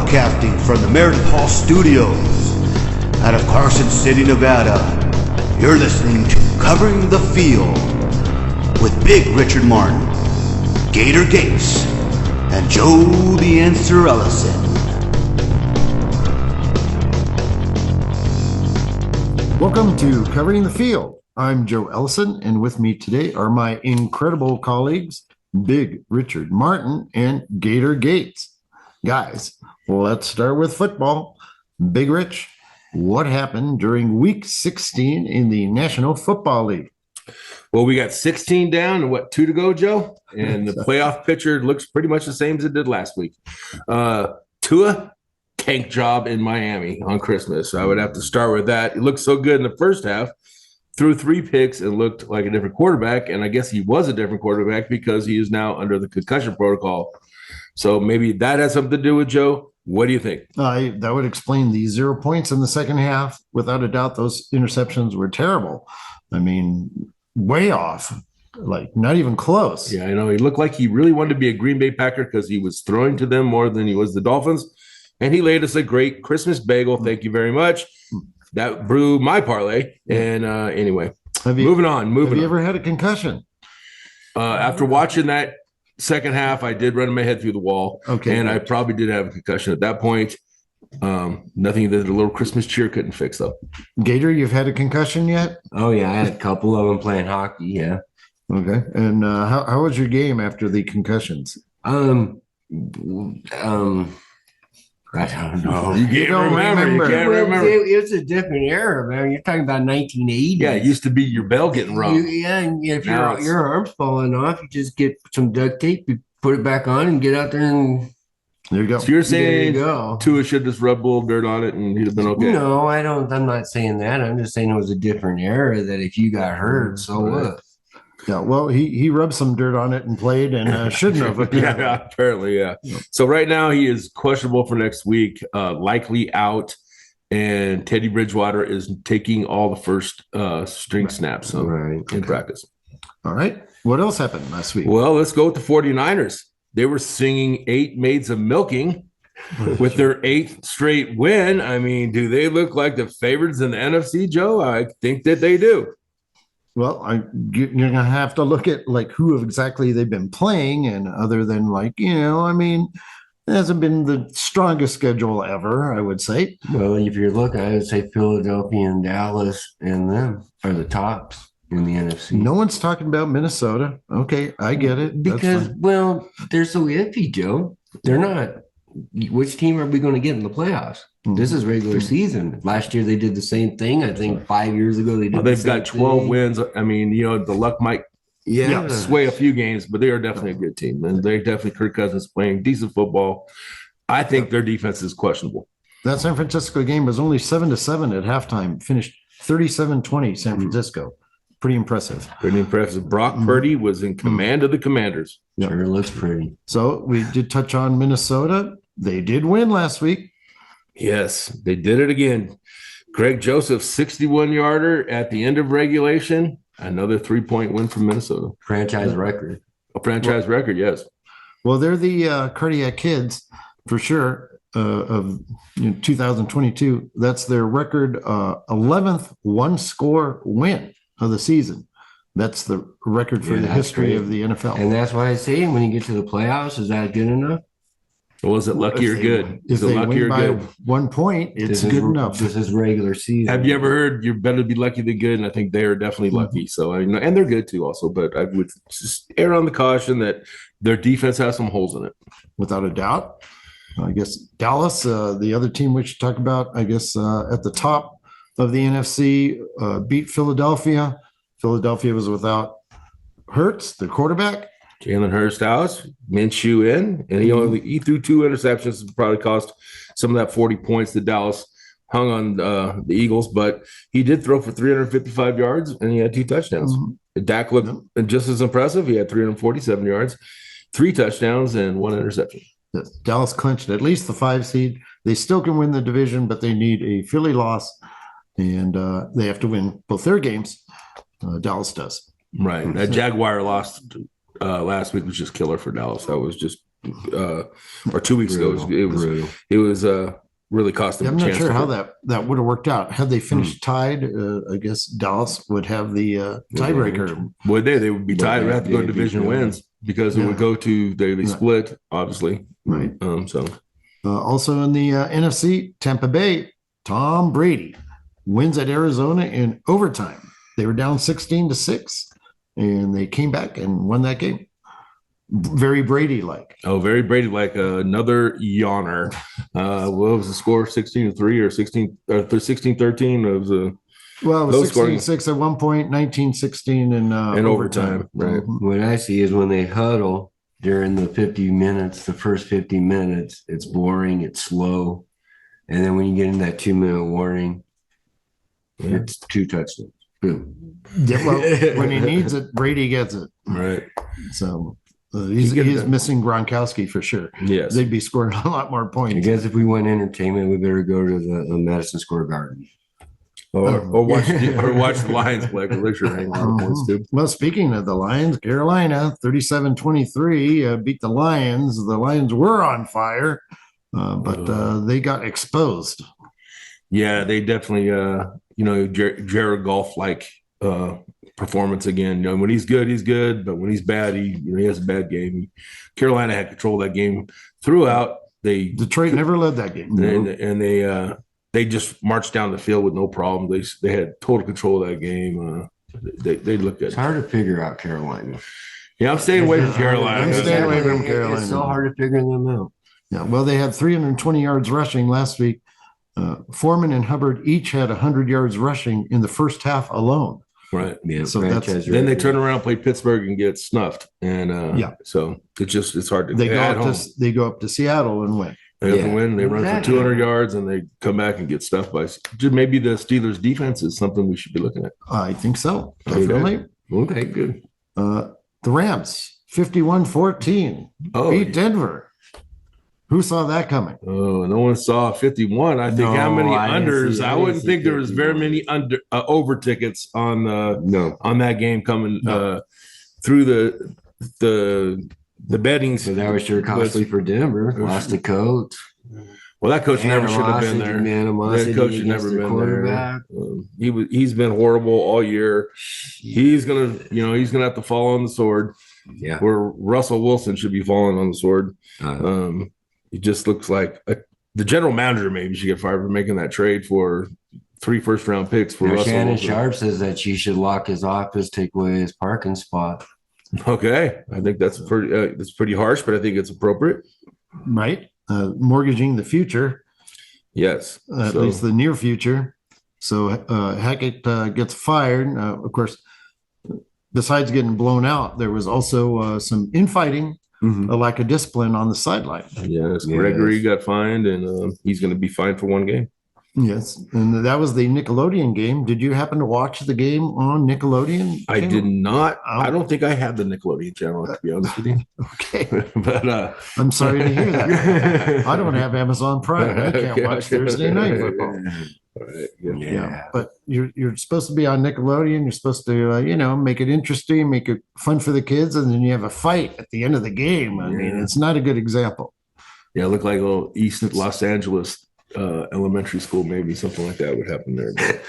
Broadcasting from the Meredith Hall Studios out of Carson City, Nevada. You're listening to Covering the Field with Big Richard Martin, Gator Gates, and Joe the Answer Ellison. Welcome to Covering the Field. I'm Joe Ellison, and with me today are my incredible colleagues, Big Richard Martin and Gator Gates. Guys, let's start with football. Big Rich, what happened during Week 16 in the National Football League? Well, we got 16 down and 2 to go, Joe? And the playoff picture looks pretty much the same as it did last week. Tua, tank job in Miami on Christmas. I would have to start with that. It looked so good in the first half, threw 3 picks and looked like a different quarterback. And I guess he was a different quarterback because he is now under the concussion protocol. So maybe that has something to do with Joe. What do you think? That would explain the 0 points in the second half. Without a doubt, those interceptions were terrible. I mean, way off, like not even close. Yeah, I know. He looked like he really wanted to be a Green Bay Packer because he was throwing to them more than he was the Dolphins. And he laid us a great Christmas bagel. Thank you very much. That blew my parlay. And anyway, moving on. Have you ever had a concussion? After watching that second half, I did run my head through the wall. Okay. And I probably did have a concussion at that point. Nothing that a little Christmas cheer couldn't fix, though. Gator, you've had a concussion yet? Oh, yeah. I had a couple of them playing hockey, yeah. Okay. And how was your game after the concussions? I don't know. You can't remember. You can't remember. It was a different era, man. You're talking about 1980. Yeah, it used to be your bell getting rung. And if your arm's falling off, you just get some duct tape, you put it back on, and get out there and. There you go. So you're saying Tua should just rub a little dirt on it and he'd have been okay? No, I don't. I'm not saying that. I'm just saying it was a different era. That if you got hurt, so what? Yeah, well, he rubbed some dirt on it and played and shouldn't have. Apparently. Yeah, apparently, yeah. So right now he is questionable for next week, likely out, and Teddy Bridgewater is taking all the first string snaps in practice. All right. What else happened last week? Well, let's go with the 49ers. They were singing 8 Maids of Milking with their 8th straight win. I mean, do they look like the favorites in the NFC, Joe? I think that they do. Well, you're going to have to look at like who exactly they've been playing, and other than it hasn't been the strongest schedule ever, I would say. Well, if you're looking, I would say Philadelphia and Dallas and them are the tops in the NFC. No one's talking about Minnesota. Okay, I get it. Because, they're so iffy, Joe. They're not. Which team are we going to get in the playoffs? This is regular season. Last year they did the same thing. I think 5 years ago they did. They've got 12 wins. I mean, the luck might sway a few games, but they are definitely a good team, and they're definitely Kirk Cousins playing decent football. I think their defense is questionable. That San Francisco game was only 7-7 at halftime. Finished 37-20 San Francisco. Pretty impressive. Brock Purdy was in command of the Commanders. Yep. Sure looks pretty. So we did touch on Minnesota. They did win last week. Yes, they did it again. Greg Joseph, 61-yarder at the end of regulation. Another 3-point win from Minnesota. Franchise record. A franchise record, yes. Well, they're the cardiac kids for sure of 2022. That's their record 11th one-score win of the season. That's the record for the history of the NFL. And that's why I say when you get to the playoffs, is that good enough? Or was it lucky or good? If they win by 1 point, it's good enough. This is regular season. Have you ever heard you're better to be lucky than good? And I think they are definitely lucky. So and they're good too also, but I would just err on the caution that their defense has some holes in it. Without a doubt. I guess Dallas, the other team we should talk about, I guess at the top of the NFC, beat Philadelphia. Philadelphia was without Hurts, the quarterback. Jalen Hurts out, Minshew in, and he threw 2 interceptions. Probably cost some of that 40 points that Dallas hung on the Eagles, but he did throw for 355 yards, and he had 2 touchdowns. Dak looked just as impressive. He had 347 yards, 3 touchdowns, and 1 interception. Dallas clinched at least the 5 seed. They still can win the division, but they need a Philly loss, and they have to win both their games. Dallas does. Right. That Jaguar lost last week was just killer for Dallas. That was just or 2 weeks ago. It was really cost them. I'm a not chance sure to how get- that would have worked out. Had they finished tied, I guess Dallas would have the tiebreaker. Would they? They would be tied. We'd have to go to They'd be division tied. wins because it Yeah. would go to they Right. split, obviously. Right. So Also in the NFC, Tampa Bay, Tom Brady wins at Arizona in overtime. They were down 16-6, and they came back and won that game. Very Brady-like. very Brady like another yawner. What was the score? 16-3 or 16-13? It was a Well, it was Low scoring. 16-6 at one point, 19-16 in overtime, right. Mhm. What I see is when they huddle during the 50 minutes, the first 50 minutes, it's boring, it's slow. And then when you get in that 2-minute warning, it's 2 touchdowns. Boom. Yeah, well, when he needs it, Brady gets it. right. So He's getting he's done. missing Gronkowski for sure. Yes. They'd be scoring a lot more I points. guess if we want entertainment, we better go to the Madison Square Garden. Or watch the Lions play. They sure hang a lot of points too. Well, speaking of the Lions, Carolina 37-23 beat the Lions. The Lions were on fire, but they got exposed. Yeah, they definitely Jared Goff like performance again. When he's good, but when he's bad, he has a bad game. Carolina had control of that game throughout. Detroit never led that game. and they just marched down the field with no problem. They had total control of that game. They looked good. It's hard to figure out Carolina. Yeah, I'm staying away from Carolina. I'm staying away from It's Carolina. so hard to figure them out. Yeah, well, they had 320 yards rushing last week. Foreman and Hubbard each had 100 yards rushing in the first half alone. Right. Yeah, So that's- franchise Then they record. turn around, play Pittsburgh, and get snuffed. And so it's hard to. They go at up home. they go up to Seattle and win. They have to Yeah. win. They run for Exactly. 200 yards, and they come back and get stuffed by. Maybe the Steelers' defense is something we should be looking at. I think so. Okay. Definitely. Okay, good. The Rams 51-14 Oh, beat Denver. Who saw that coming? no one saw 51. I think how No, many I didn't unders? see- I I wouldn't didn't think see there was very 51. many over tickets on No. that game coming No. through the betting. So that was sure costly for Denver. Lost the coach. Well, that coach never should have been there. Animosity That coach should against never their been quarterback. there. He's been horrible all year. He's gonna have to fall on the sword. Yeah. Where Russell Wilson should be falling on the sword. Uh, It just looks like the general manager maybe should get fired for making that trade for 3 first-round picks for now Russell Shannon Wilson. Sharp says that she should lock his office, take away his parking spot. Okay, I think that's pretty harsh, but I think it's appropriate. Right? Mortgaging the future, Yes, at least the near future. So Hackett gets fired. Of course, besides getting blown out, there was also some infighting, a lack of discipline on the sideline. yes. Yes. Gregory got fined, and he's going to be fined for 1 game. Yes, and that was the Nickelodeon game. Did you happen to watch the game on Nickelodeon? I channel? did not. Oh. I don't think I have the Nickelodeon channel, to be honest with you. Okay, But I'm sorry to hear that. I don't have Amazon Prime. I can't watch Thursday night football. all right, yeah. Yeah, but you're supposed to be on Nickelodeon. You're supposed to make it interesting, make it fun for the kids, and then you have a fight at the end of the game. I mean, it's not a good example. Yeah, it looked like a little East Los Angeles elementary school, maybe something like that would happen there. But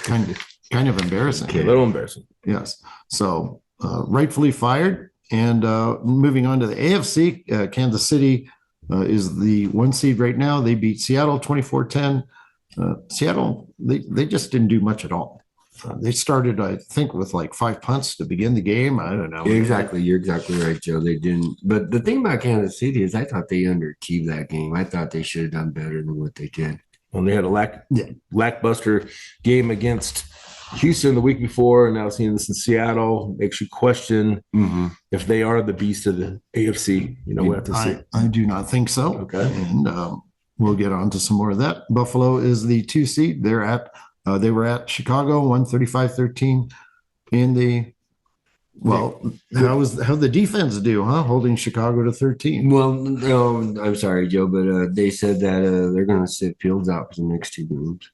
Kind of embarrassing. a little embarrassing. Yes. So rightfully fired. And moving on to the AFC, Kansas City is the 1 seed right now. They beat Seattle 24-10. Seattle, they just didn't do much at all. They started, I think, with like 5 punts to begin the game. I don't know. Exactly. You're exactly right, Joe. They didn't. But the thing about Kansas City is I thought they underachieved that game. I thought they should have done better than what they did. When they had a Yeah. lackluster game against Houston the week before, and now seeing this in Seattle makes you question if they are the beast of the AFC. We'll have to see. I do not think so. Okay. And we'll get on to some more of that. Buffalo is the 2 seed. They were at Chicago 135-13 in the how the defense do, huh? Holding Chicago to 13. Well, no, I'm sorry, Joe, but they said that they're going to sit Fields out for the next 2 games.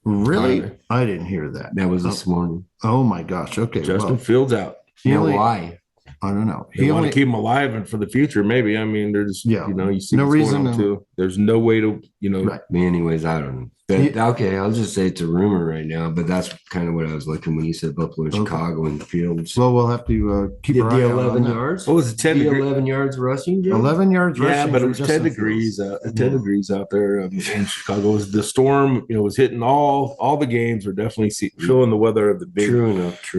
Really? I didn't hear that. That was this morning. Oh my gosh. Okay. Justin Well, Fields out. he Now, only- why? I don't know. They want to keep him alive and for the future, maybe. I mean, there's, you see no what's reason going on too. There's no way to, Right. Anyways, I don't know. But, okay, I'll just say it's a rumor right now, but that's kind of what I was looking when you said Buffalo, Chicago, and the fields. Well, we'll have to keep the our eye 11 on yards. What was it? 10 degrees? 11 yards rushing. Joe? 11 yards rushing. Yeah, but it was 10 degrees. 10 degrees out there in Chicago. The storm, was hitting all the games. We're definitely feeling the weather of the big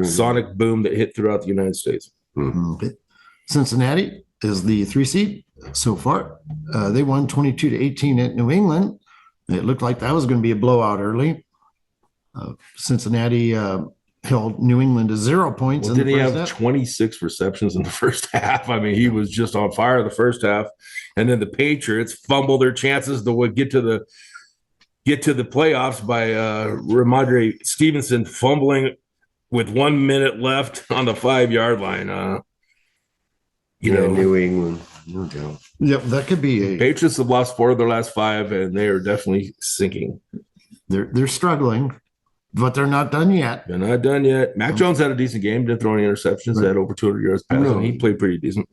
sonic boom that hit throughout the United States. Mm-hmm. Okay. Cincinnati is the 3 seed so far. They won 22-18 at New England. It looked like that was going to be a blowout early. Cincinnati held New England to 0 points. Well, did he have 26 receptions in the first half? I mean, he was just on fire the first half. And then the Patriots fumbled their chances to get to the playoffs by Ramondre Stevenson fumbling with 1 minute left on the 5-yard line. New England, no doubt. Yep, that could be Patriots have lost 4 of their last 5, and they are definitely sinking. They're struggling, but they're not done yet. They're not done yet. Mac Jones had a decent game. Didn't throw any interceptions. Had over 200 yards passing. He played pretty decent.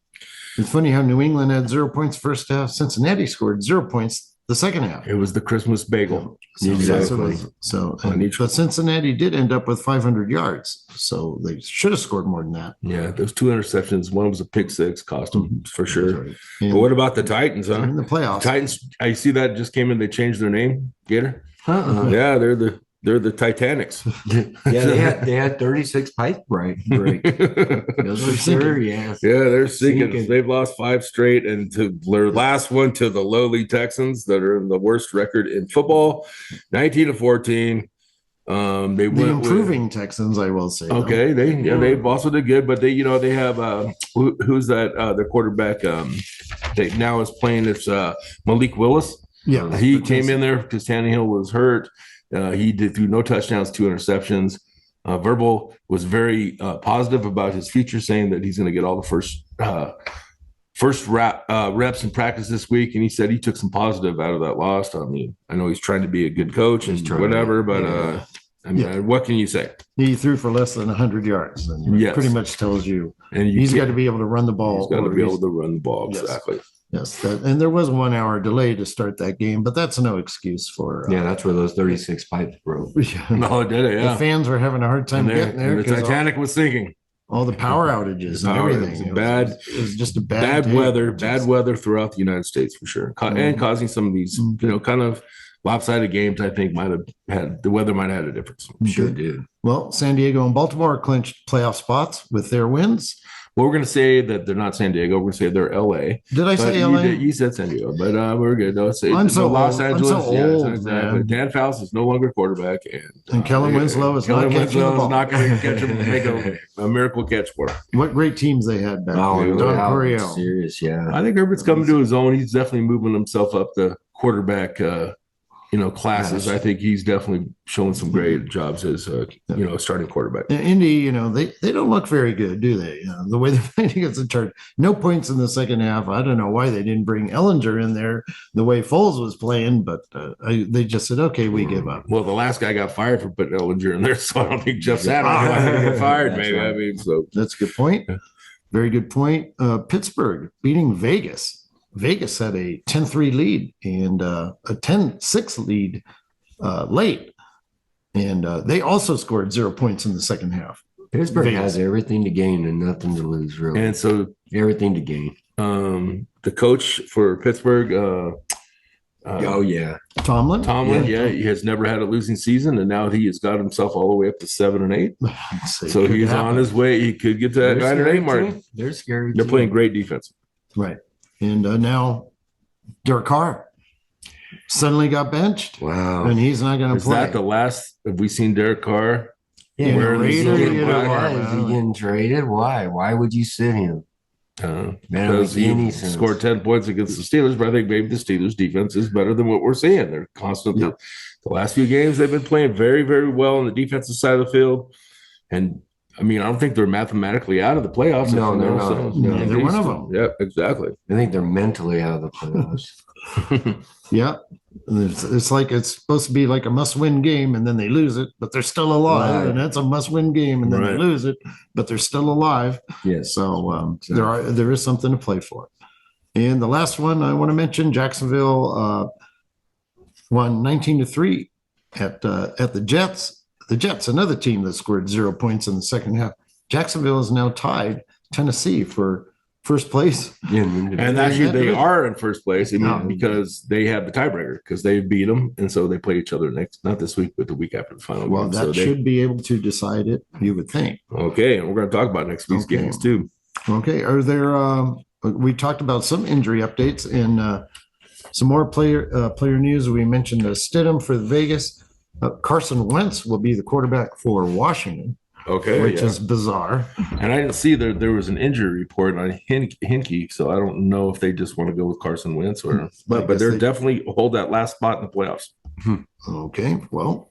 It's funny how New England had 0 points first half. Cincinnati scored 0 points the second half. It was the Christmas bagel. Exactly. But Cincinnati did end up with 500 yards, so they should have scored more than that. Yeah, those 2 interceptions. One was a pick six, cost them for sure. Right. But what about the Titans? Huh? In the playoffs, Titans. I see that just came in. They changed their name. Gator. Yeah, they're the Titanics. they had 36 pipe break. Those are sure, yes. Yeah, they're sinking. They've lost 5 straight, and to their last one to the lowly Texans that are in the worst record in football, 19-14. They went improving Texans, I will say. Okay, they've also did good, but they have who's that? Their quarterback that now is playing. It's Malik Willis. Yeah, he came in there because Tannehill was hurt. He threw no touchdowns, 2 interceptions. Verbal was very positive about his future, saying that he's going to get all the first reps in practice this week. And he said he took some positive out of that loss. I mean, I know he's trying to be a good coach and whatever, but what can you say? He threw for less than 100 yards. And pretty much tells you. And he's got to be able to run the ball. He's got to be able to run the ball, exactly. Yes, and there was a 1 hour delay to start that game, but that's no excuse for. That's where those 36 pipes broke. No, it did it. Yeah, the fans were having a hard time getting there. And the Titanic was sinking. All the power outages and everything. It was just a bad weather. Bad weather throughout the United States for sure, and causing some of these, kind of lopsided games. I think the weather might have had a difference. Sure did. Well, San Diego and Baltimore clinched playoff spots with their wins. Well, we're going to say that they're not San Diego. We're going to say they're L.A. Did I say L.A.? You said San Diego, but we're good. No, I'm so Los old. Angeles. I'm so old, exactly. man. Dan Fouts is no longer quarterback, and Kellen Winslow is not catching the ball. Not going to catch him, make a miracle catch for him. What great teams they had back then. Don Coryell. Serious, yeah. I think Herbert's coming to his own. He's definitely moving himself up the quarterback classes. I think he's definitely showing some great jobs as starting quarterback. Indy, they don't look very good, do they? The way they're playing against the Chargers. No points in the second half. I don't know why they didn't bring Ellinger in there the way Foles was playing, but they just said, okay, we give up. Well, the last guy got fired for putting Ellinger in there, so I don't think Jeff Saturday might get fired, maybe. Right. I mean, so that's a good point. Very good point. Pittsburgh beating Vegas. Vegas had a 10-3 lead and a 10-6 lead late. And they also scored 0 points in the second half. Pittsburgh has everything to gain and nothing to lose, really. And so everything to gain. The coach for Pittsburgh, Tomlin, he has never had a losing season, and now he has got himself all the way up to 7-8. So he's on his way. He could get to that 9-8 mark. They're scary. They're playing great defense. Right. And now Derek Carr suddenly got benched. Wow. And he's not going to play. Is that the last? Have we seen Derek Carr? Yeah. Is he getting traded? Why? Why would you sit him? Because he scored 10 points against the Steelers, but I think maybe the Steelers defense is better than what we're seeing. They're constantly, the last few games, they've been playing very, very well on the defensive side of the field. And I mean, I don't think they're mathematically out of the playoffs. No, they're not. No, they're one of them. Yeah, exactly. I think they're mentally out of the playoffs. Yeah. It's like it's supposed to be like a must-win game, and then they lose it, but they're still alive, Right. and that's a must-win game, and then they Right. lose it, but they're still alive. Yes. So there is something to play for. And the last one I want to mention, Jacksonville won 19-3 at the Jets. The Jets, another team that scored 0 points in the second half. Jacksonville is now tied Tennessee for first place. And actually, they are in first place. I mean, No. because they have the tiebreaker because they beat them, and so they play each other not this week, but the week after the final Well, game. that So should be able to decide it, you would think. okay, and we're going to talk about next week's Okay. games too. Okay, are there? We talked about some injury updates and some more player news. We mentioned Stidham for Vegas. Carson Wentz will be the quarterback for Washington, Okay, which yeah. is bizarre. And I didn't see there was an injury report on Hinkie, so I don't know if they just want to go with Carson Wentz or, but they're definitely hold that last spot in the playoffs. Okay, well,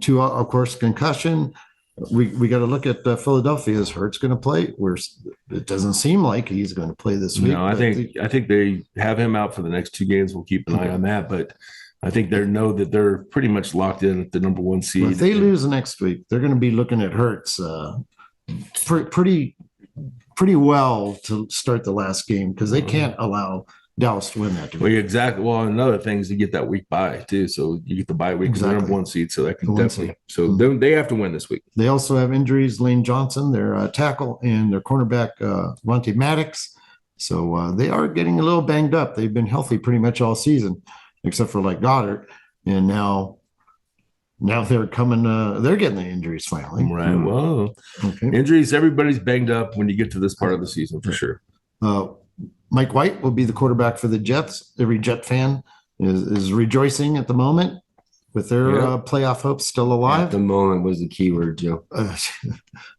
two of course concussion. We got to look at Philadelphia. Is Hurts going to play? It doesn't seem like he's going to play this week. No, I think they have him out for the next 2 games. We'll keep an eye on that, but I think they know that they're pretty much locked in at the number 1 seed. If they lose next week, they're going to be looking at Hurts pretty well to start the last game because they can't allow Dallas to win that division. Well, exactly. Well, another thing is you get that week bye too, so you get the bye week because they're number 1 seed, so that can definitely. So they have to win this week. They also have injuries. Lane Johnson, their tackle, and their cornerback Monty Maddox. So they are getting a little banged up. They've been healthy pretty much all season, except for like Goddard, and now they're coming. They're getting the injuries finally. Right. Well, Okay. injuries. Everybody's banged up when you get to this part of the season for sure. Mike White will be the quarterback for the Jets. Every Jet fan is rejoicing at the moment with their playoff hopes still alive. At the moment was the key word, Joe.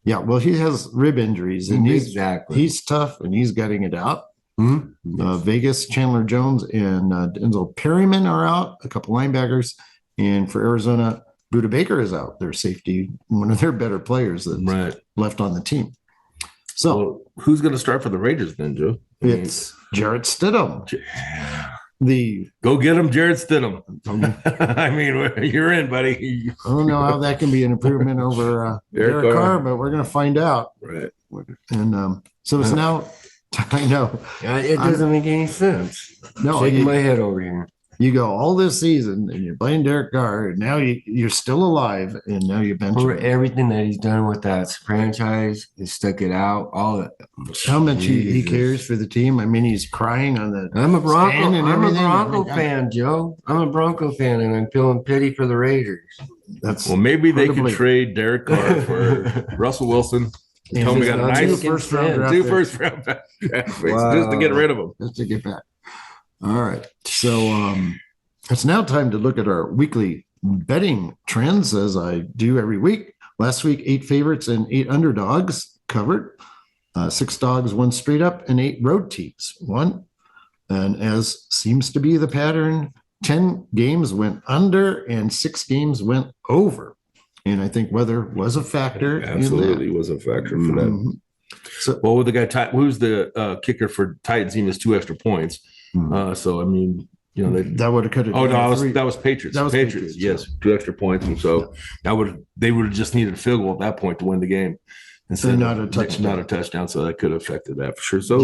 Yeah, well, he has rib injuries, and he's tough, and he's getting it out. Mm-hmm. Vegas, Chandler Jones, and Denzel Perryman are out, a couple linebackers. And for Arizona, Buda Baker is out, their safety, one of their better players that's left on the team. So who's going to start for the Raiders then, Joe? It's Jarrett Stidham. Go get him, Jarrett Stidham. I mean, you're in, buddy. I don't know how that can be an improvement over Derek Carr, but we're going to find out. Right. And so it's now, I know. It doesn't make any sense. No, shaking my head over here. You go all this season and you're playing Derek Carr, and now you're still alive, and now you bench For him. everything that he's done with that franchise, he stuck it out. All that. How much he cares for the team. I mean, he's crying on the. I'm a Bronco. stand and I'm a everything. Bronco fan, Joe. I'm a Bronco fan, and I'm feeling pity for the Raiders. That's Well, maybe they hard to could believe. trade Derek Carr for Russell Wilson. And Tell me we got a nice first round draft two picks first round draft picks just to get rid of them. just to get back. All right, so it's now time to look at our weekly betting trends, as I do every week. Last week, 8 favorites and 8 underdogs covered. 6 dogs, 1 straight up, and 8 road teams won. And as seems to be the pattern, 10 games went under and 6 games went over. And I think weather was a factor. Absolutely was a factor for that. Mhm. So, Well, with the guy, who's the kicker for Titans? He missed 2 extra points. So I mean, you know, that would have cut it. Oh down no, to 3. that was Patriots. That was Patriots. Yes, 2 extra points, and so they would have just needed a field goal at that point to win the game, And not a touchdown. Not a touchdown. So that could have affected that for sure. So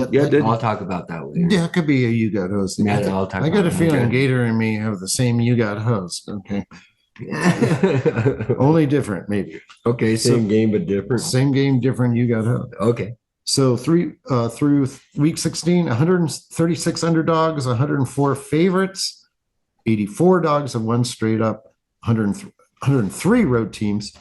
I'll talk about that later. Yeah, it could be a you got host. Yeah, I'll talk I got a about it. feeling Okay. Gator and me have the same you got host. Okay. Only different, maybe. Okay, same game but different. Same game, different you got host. Okay. So through week 16, 136 underdogs, 104 favorites, 84 dogs have won straight up, 103 road teams.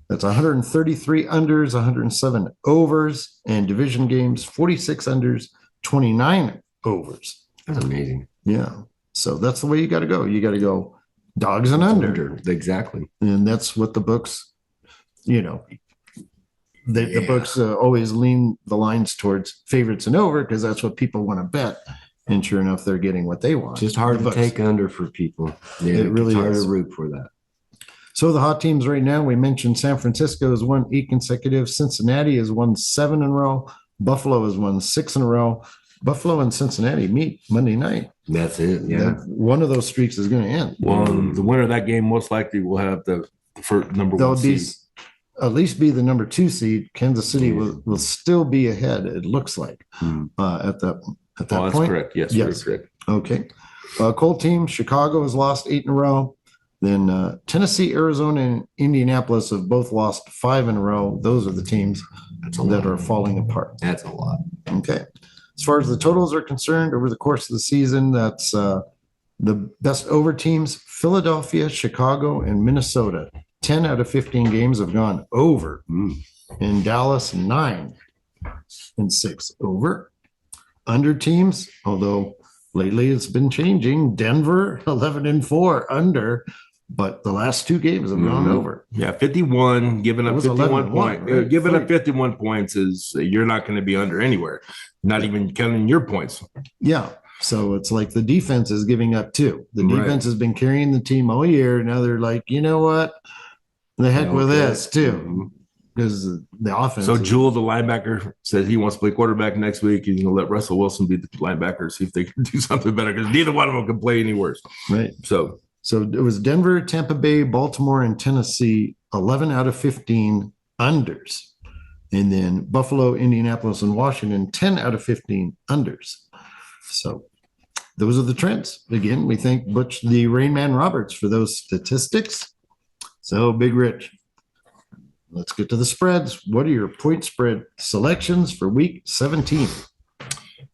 That's 133 unders, 107 overs, and division games, 46 unders, 29 overs. That's amazing. Yeah. So that's the way you got to go. You got to go dogs and under. Exactly. And that's what the books, the books always lean the lines towards favorites and over because that's what people want to bet. And sure enough, they're getting what they want. Just hard The to books. take under for people. Yeah, It really it's hard is. to root for that. So the hot teams right now, we mentioned San Francisco has won 8 consecutive. Cincinnati has won 7 in a row. Buffalo has won 6 in a row. Buffalo and Cincinnati meet Monday night. That's it. Yeah. One of those streaks is going to end. Well, the winner of that game most likely will have the first number They'll one seed. at least be the number 2 seed. Kansas City will still be ahead, it looks like, at that That's point. correct. Yes, correct. Okay. Cold team, Chicago has lost 8 in a row. Then Tennessee, Arizona, and Indianapolis have both lost 5 in a row. Those are the teams that are falling apart. That's a lot. Okay. As far as the totals are concerned, over the course of the season, that's the best over teams, Philadelphia, Chicago, and Minnesota. 10 out of 15 games have gone over. In Dallas, 9 and 6 over. Under teams, although lately it's been changing, Denver, 11 and 4 under, but the last 2 games have gone over. Yeah, 51, giving up 51 points. Right? Giving up 51 points is you're not going to be under anywhere, not even counting your points. Yeah. So it's like the defense is giving up too. The defense has been carrying the team all year. Now they're like, you know what? The heck with this too. Because the offense. So Jewel, the linebacker, said he wants to play quarterback next week. He's going to let Russell Wilson be the linebacker, see if they can do something better, because neither one of them can play any worse. Right. So it was Denver, Tampa Bay, Baltimore, and Tennessee, 11 out of 15 unders. And then Buffalo, Indianapolis, and Washington, 10 out of 15 unders. So those are the trends. Again, we thank Butch the Rain Man Roberts for those statistics. So, Big Rich, let's get to the spreads. What are your point spread selections for week 17?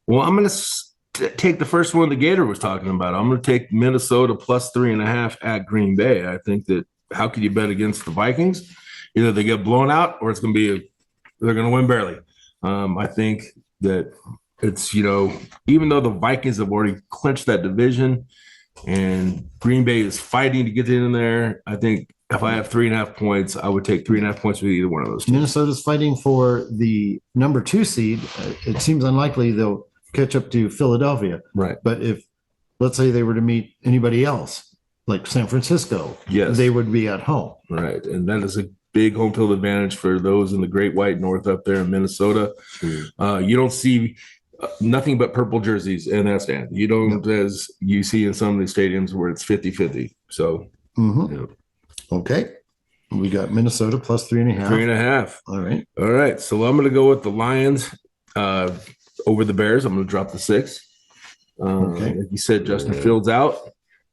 Well, I'm going to take the first one the Gator was talking about. I'm going to take Minnesota plus 3.5 at Green Bay. I think that how can you bet against the Vikings? Either they get blown out or it's going to be they're going to win barely. I think that it's, even though the Vikings have already clinched that division and Green Bay is fighting to get in there, I think if I have 3.5 points, I would take 3.5 points with either one of those teams. Minnesota's fighting for the number 2 seed. It seems unlikely they'll catch up to Philadelphia. Right. But if, let's say they were to meet anybody else, like San Francisco, they would be at home. Right. And that is a big home field advantage for those in the Great White North up there in Minnesota. You don't see nothing but purple jerseys in that stand. You don't, as you see in some of these stadiums where it's 50-50. So, Okay. We got Minnesota plus 3.5. 3.5. All right. So I'm going to go with the Lions over the Bears. I'm going to drop the 6. Like you said, Justin Fields out.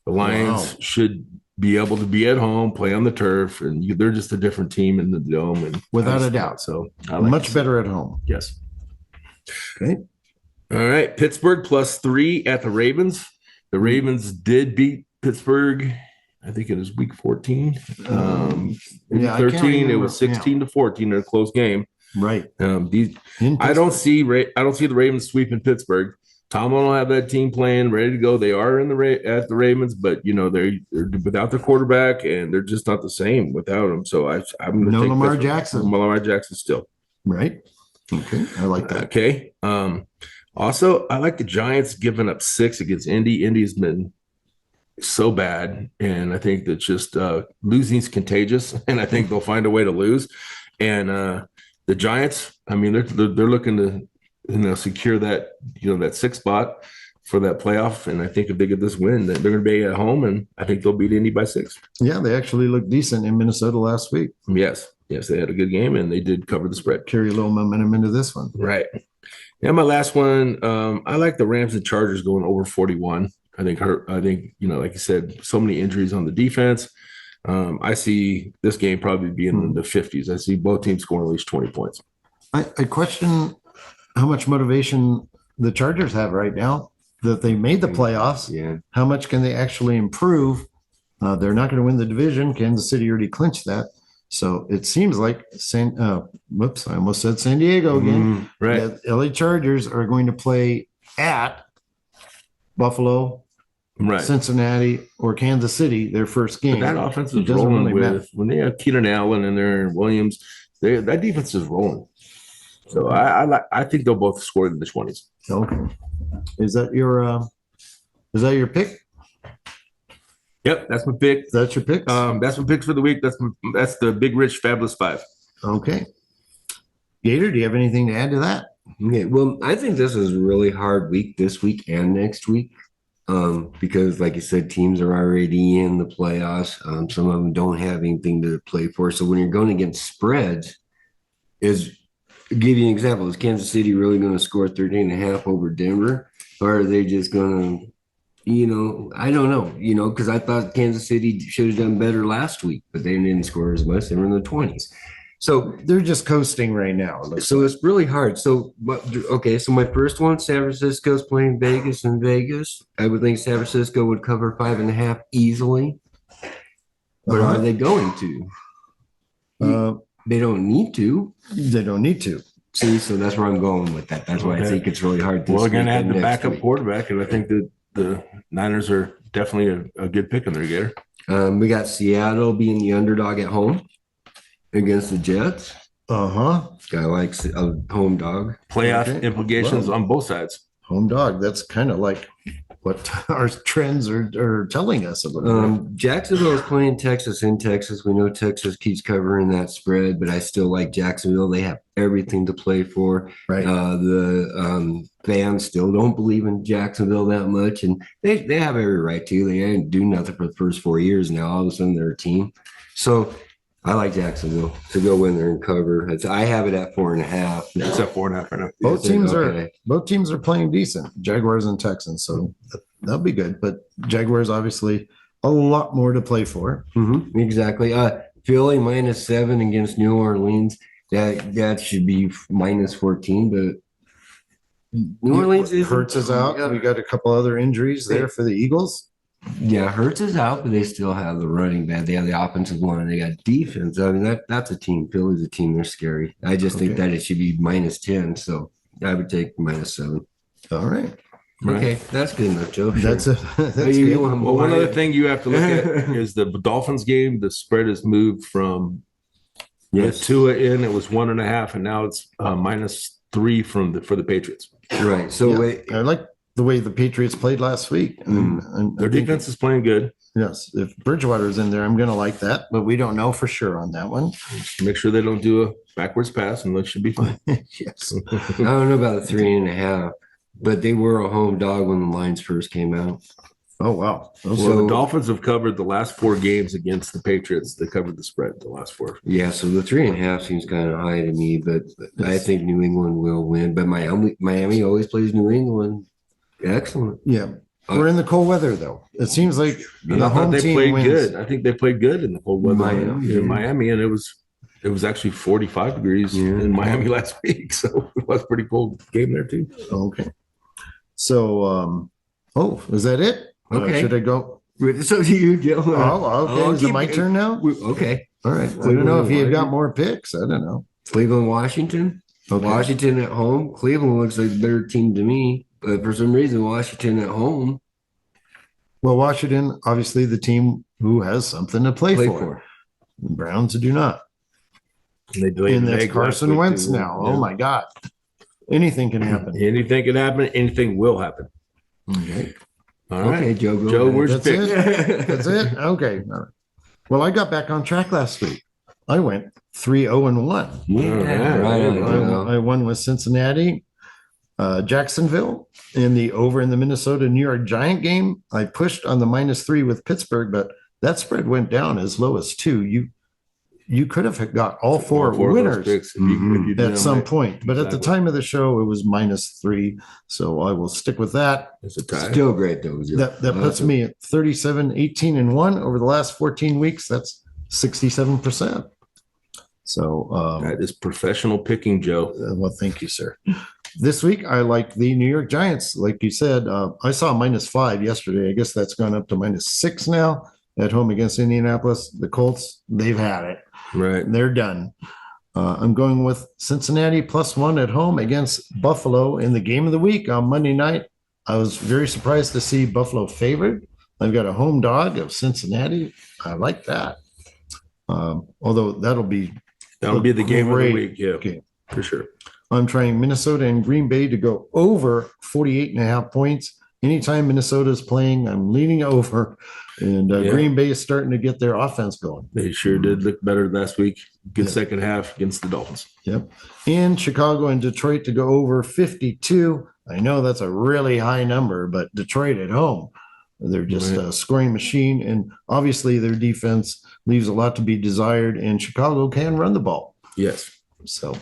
The Lions should be able to be at home, play on the turf, and they're just a different team in the dome. And without a doubt. So much better at home. Yes. Okay. All right. Pittsburgh plus 3 at the Ravens. The Ravens did beat Pittsburgh. I think it was week 14. 13. It was 16-14 in a close game. Right. I don't see the Ravens sweeping Pittsburgh. Tomlin will have that team playing, ready to go. They are at the Ravens, but they're without their quarterback, and they're just not the same without him. So I'm going to take Lamar Jackson. Lamar Jackson still. Right. Okay. I like that. Okay. Also, I like the Giants giving up 6 against Indy. Indy's been so bad, and I think that just losing is contagious, and I think they'll find a way to lose. And the Giants, I mean, they're looking to secure that that 6th spot for that playoff. And I think if they get this win, then they're going to be at home, and I think they'll beat Indy by 6. Yeah, they actually looked decent in Minnesota last week. Yes, they had a good game, and they did cover the spread. Carry a little momentum into this one. Right. And my last one, I like the Rams and Chargers going over 41. I think, like you said, so many injuries on the defense. I see this game probably being in the 50s. I see both teams scoring at least 20 points. I question how much motivation the Chargers have right now that they made the playoffs. Yeah. How much can they actually improve? They're not going to win the division. Kansas City already clinched that. So it seems like I almost said San Diego again. Right. The LA Chargers are going to play at Buffalo, Cincinnati, or Kansas City, their first game. But that offense is rolling when they have Keenan Allen in there and Williams, that defense is rolling. So I think they'll both score in the 20s. Okay. Is that your pick? Yep, that's my pick. That's your pick? That's my picks for the week. That's the Big Rich Fabulous 5. Okay. Gator, do you have anything to add to that? Okay, well, I think this is a really hard week this week and next week. Because like you said, teams are already in the playoffs. Some of them don't have anything to play for. So when you're going against spreads, give you an example, is Kansas City really going to score 13.5 over Denver? Or are they just going to, I don't know, because I thought Kansas City should have done better last week, but they didn't score as much. They were in the 20s. So They're just coasting right now. so it's really hard. So, so my first one, San Francisco's playing Vegas in Vegas. I would think San Francisco would cover 5.5 easily. But are they going to? They don't need to. They don't need to. See, so that's where I'm going with that. That's why I think it's really hard. We're going to have the backup quarterback, and I think that the Niners are definitely a good pick in their Gator. We got Seattle being the underdog at home against the Jets. Guy likes a home dog. Playoff implications on both sides. Home dog. That's kind of like what our trends are telling us a little bit. Jacksonville is playing Texas in Texas. We know Texas keeps covering that spread, but I still like Jacksonville. They have everything to play for. Right. The fans still don't believe in Jacksonville that much, and they have every right to. They didn't do nothing for the first 4 years. Now all of a sudden they're a team. So I like Jacksonville to go in there and cover. I have it at 4.5. It's at 4.5 right now. Both teams are playing decent, Jaguars and Texans, so that'll be good. But Jaguars obviously a lot more to play for. Mm-hmm, exactly. Philly -7 against New Orleans. That should be -14, but New Orleans Hurts is out. We got a couple other injuries there for the Eagles. Yeah, Hurts is out, but they still have the running back. They have the offensive line. They got defense. I mean, that's a team. Philly's a team. They're scary. I just think that it should be -10. So I would take -7. All right. Okay, that's good enough, Joe. Sure. That's good. Well, one other thing you have to look at is the Dolphins game. The spread has moved from Tua in. It was 1.5, and now it's -3 for the Patriots. Right. So I like the way the Patriots played last week. And their defense is playing good. Yes. If Bridgewater's in there, I'm going to like that, but we don't know for sure on that one. Make sure they don't do a backwards pass, and that should be fine. Yes. I don't know about the 3.5, but they were a home dog when the lines first came out. Oh, wow. So the Dolphins have covered the last 4 games against the Patriots. They covered the spread the last 4. Yeah, so the 3.5 seems kind of high to me, but I think New England will win. But Miami always plays New England. Excellent. Yeah. We're in the cold weather, though. It seems like the home team played wins. good. I think they played good in the cold weather in Miami, and it was actually 45 degrees in Miami last week, so it was a pretty cold game there too. Okay. So, is that it? Okay. Should I go? So you, Joe. Okay. Is it my turn now? Okay. All right. I don't know if you've got more picks. I don't know. Cleveland, Washington. Okay. Washington at home. Cleveland looks like a better team to me. But for some reason, Washington at home. Well, Washington, obviously the team who has something to play for. Browns do not. And that's Carson Wentz now. Yeah. Oh, my God. Anything can happen. Anything can happen. Anything will happen. Okay. All right. Okay, Joe. Joe, where's your pick? That's it? Okay. All right. Well, I got back on track last week. I went 3-0-1. Yeah. Right. I won with Cincinnati. Jacksonville in the over in the Minnesota New York Giant game. I pushed on the -3 with Pittsburgh, but that spread went down as low as 2. You could have got all four winners if you at some point, but at the time of the show it was -3, so I will stick with that. It's a tie. Still great though. That puts me at 37-18-1 over the last 14 weeks. That's 67%. So that is professional picking, Joe. Well, thank you, sir. This week, I like the New York Giants. Like you said, I saw -5 yesterday. I guess that's gone up to -6 now at home against Indianapolis. The Colts, they've had it. Right. They're done. I'm going with Cincinnati +1 at home against Buffalo in the game of the week on Monday night. I was very surprised to see Buffalo favored. I've got a home dog of Cincinnati. I like that. Although that'll be the game of the week. Yeah, game. For sure. I'm trying Minnesota and Green Bay to go over 48.5 points. Anytime Minnesota is playing, I'm leaning over And Green Bay is starting to get their offense going. They sure did look better last week. Good second half against the Dolphins. Yep. And Chicago and Detroit to go over 52. I know that's a really high number, but Detroit at home, they're just a scoring machine. And obviously their defense leaves a lot to be desired, and Chicago can run the ball. Yes. So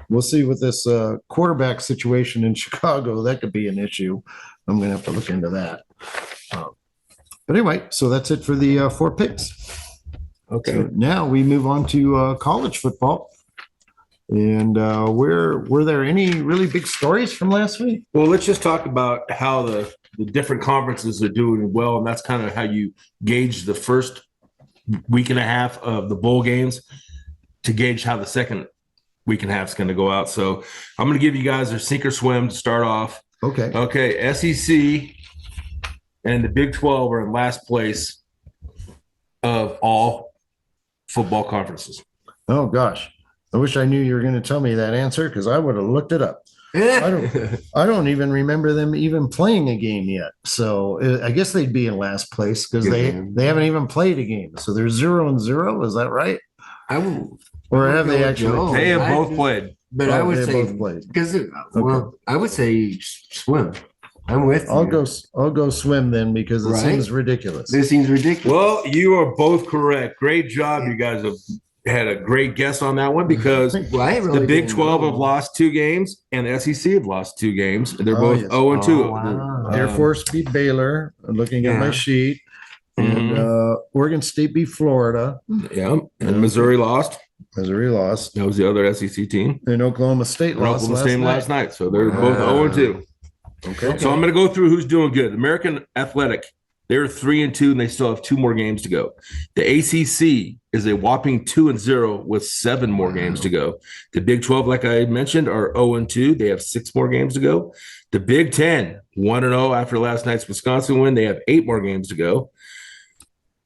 we'll see with this quarterback situation in Chicago. That could be an issue. I'm going to have to look into that. But anyway, so that's it for the 4 picks. Okay. So now we move on to college football. And were there any really big stories from last week? Well, let's just talk about how the different conferences are doing well, and that's kind of how you gauge the first week and a half of the bowl games to gauge how the second week and a half is going to go out. So I'm going to give you guys their sink or swim to start off. Okay, SEC and the Big 12 are in last place of all football conferences. Oh, gosh. I wish I knew you were going to tell me that answer, because I would have looked it up. I don't even remember them even playing a game yet. So I guess they'd be in last place because they haven't even played a game. So they're 0-0. Is that right? Or have they actually? They have both played. But I would say because I would say swim. I'm with you. I'll go swim then, because it seems ridiculous. This seems ridiculous. Well, you are both correct. Great job. You guys have had a great guess on that one, because the Big 12 have lost 2 games and the SEC have lost 2 games. They're both 0-2. Wow. Air Force beat Baylor, looking at my sheet. And Oregon State beat Florida. Yeah. And Missouri lost. Missouri lost. That was the other SEC team. And Oklahoma State lost last night. So they're both 0-2. Okay. So I'm going to go through who's doing good. American Athletic, they're 3-2, and they still have 2 more games to go. The ACC is a whopping 2-0 with 7 more games to go. The Big 12, like I mentioned, are 0-2. They have 6 more games to go. The Big 10, 1-0 after last night's Wisconsin win. They have 8 more games to go.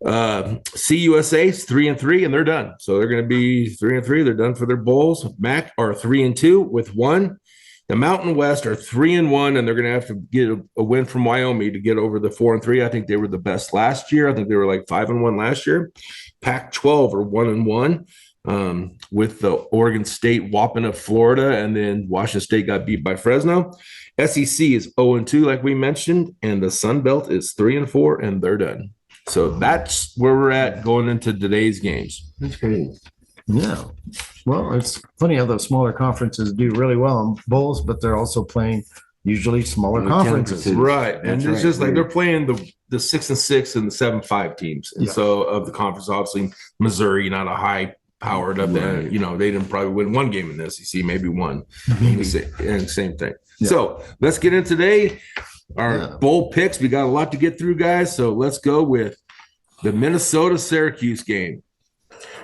CUSA is 3-3, and they're done. So they're going to be 3-3. They're done for their bowls. MAC are 3-2 with 1. The Mountain West are 3-1, and they're going to have to get a win from Wyoming to get over the 4-3. I think they were the best last year. I think they were like 5-1 last year. Pac-12 are 1-1 with the Oregon State whopping of Florida, and then Washington State got beat by Fresno. SEC is 0-2, like we mentioned, and the Sun Belt is 3-4, and they're done. So that's where we're at going into today's games. That's crazy. Yeah. Well, it's funny how those smaller conferences do really well in bowls, but they're also playing usually smaller conferences. Right. And it's just like they're playing the 6-6 and the 7-5 teams. And so of the conference, obviously Missouri, not a high powered up there. You know, they didn't probably win 1 game in the SEC, maybe 1. And same thing. Yeah. So let's get in today. Our bowl picks. We got a lot to get through, guys. So let's go with the Minnesota-Syracuse game.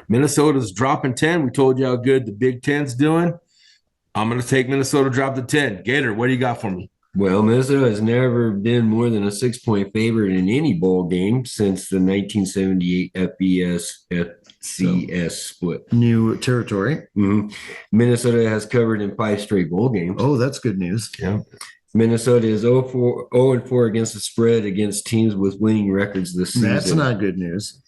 Minnesota's dropping 10. We told you how good the Big Ten's doing. I'm going to take Minnesota drop to 10. Gator, what do you got for me? Well, Minnesota has never been more than a 6-point favorite in any bowl game since the 1978 FBS split. New territory. Mm-hmm. Minnesota has covered in 5 straight bowl games. Oh, that's good news. Yeah. Minnesota is 0-4 against the spread against teams with winning records this season. That's not good news.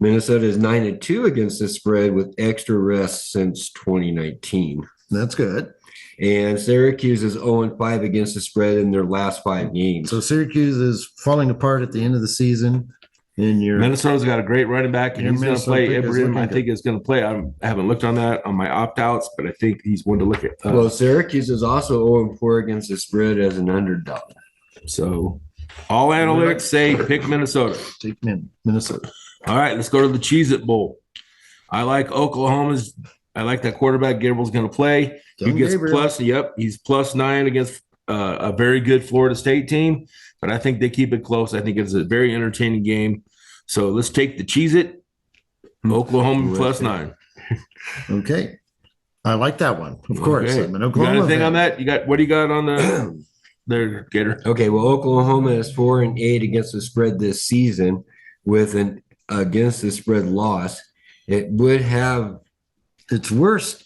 Minnesota is 9-2 against the spread with extra rest since 2019. That's good. And Syracuse is 0-5 against the spread in their last 5 games. So Syracuse is falling apart at the end of the season. And Minnesota's got a great running back, and he's going to play Ibrahim. I think it's going to play. I haven't looked on that on my opt-outs, but I think he's one to look at. Well, Syracuse is also 0-4 against the spread as an underdog. So all analytics say pick Minnesota. Take Minnesota. All right, let's go to the Cheez-It Bowl. I like Oklahoma's. I like that quarterback Gabriel's going to play. He gets he's +9 against a very good Florida State team, but I think they keep it close. I think it's a very entertaining game. So let's take the Cheez-It, Oklahoma +9. Okay. I like that one. Of course. I'm an Oklahoma you got anything fan. on that? What do you got on the there, Gator? Okay, well, Oklahoma is 4-8 against the spread this season with an against the spread loss. It would have its worst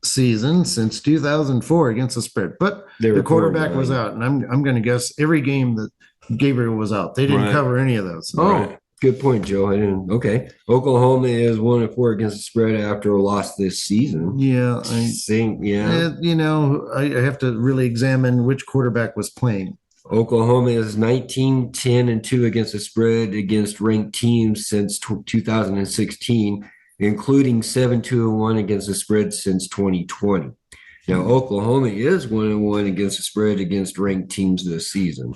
season since 2004 against the spread, but the quarterback was out, and I'm going to guess every game that Gabriel was out, they didn't cover any of those. Oh, Good point, Joe. Okay. Oklahoma is 1-4 against the spread after a loss this season. Yeah, I have to really examine which quarterback was playing. Oklahoma is 19-10-2 against the spread against ranked teams since 2016, including 7-2-1 against the spread since 2020. Now, Oklahoma is 1-1 against the spread against ranked teams this season.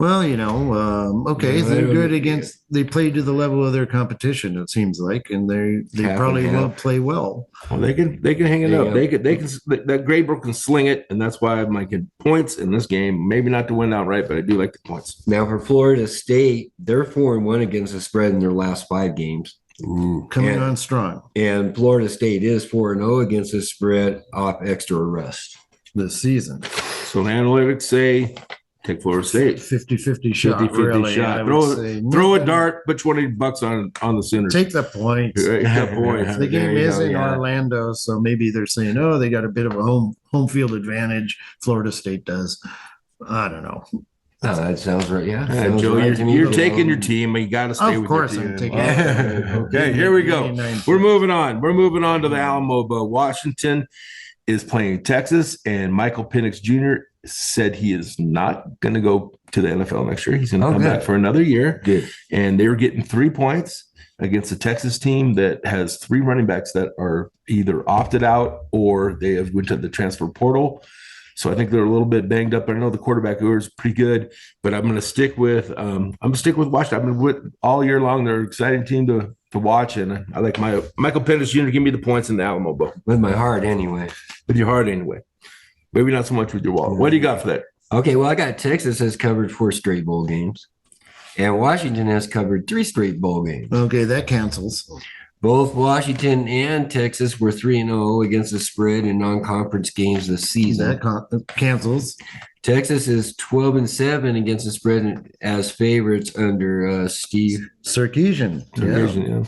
Well, they're good against. They play to the level of their competition. It seems like, and they probably won't play well. Well, they can hang it up. They can that Graybrook can sling it, and that's why I might get points in this game. Maybe not to win outright, but I do like the points. Now for Florida State, they're 4-1 against the spread in their last 5 games. Coming on strong. And Florida State is 4-0 against the spread off extra rest this season. So the analytics say take Florida State. 50-50 shot. 50-50 really, shot. Throw a dart, put $20 on the Sooners. Take the points. Take the points. The game is in Orlando, so maybe they're saying, they got a bit of a home field advantage. Florida State does. I don't know. Oh, that sounds right. Yeah. Joe, you're taking your team. You got to stay with your team. Of course, I'm taking Okay, here we go. We're moving on. We're moving on to the Alamo Bowl. Washington is playing Texas, and Michael Penix Jr. said he is not going to go to the NFL next year. He's going to come back for another year. Good. And they were getting 3 points against a Texas team that has 3 running backs that are either opted out or they have went to the transfer portal. So I think they're a little bit banged up. I know the quarterback is pretty good, but I'm going to stick with Washington. I've been with all year long. They're an exciting team to watch, and I like my Michael Penix Jr. Give me the points in the Alamo Bowl. With my heart, anyway. With your heart, anyway. Maybe not so much with your wallet. What do you got for that? Okay, well, I got Texas has covered 4 straight bowl games, and Washington has covered 3 straight bowl games. Okay, that cancels. Both Washington and Texas were 3-0 against the spread in non-conference games this season. That cancels. Texas is 12-7 against the spread as favorites under Steve Sarkisian. Yeah.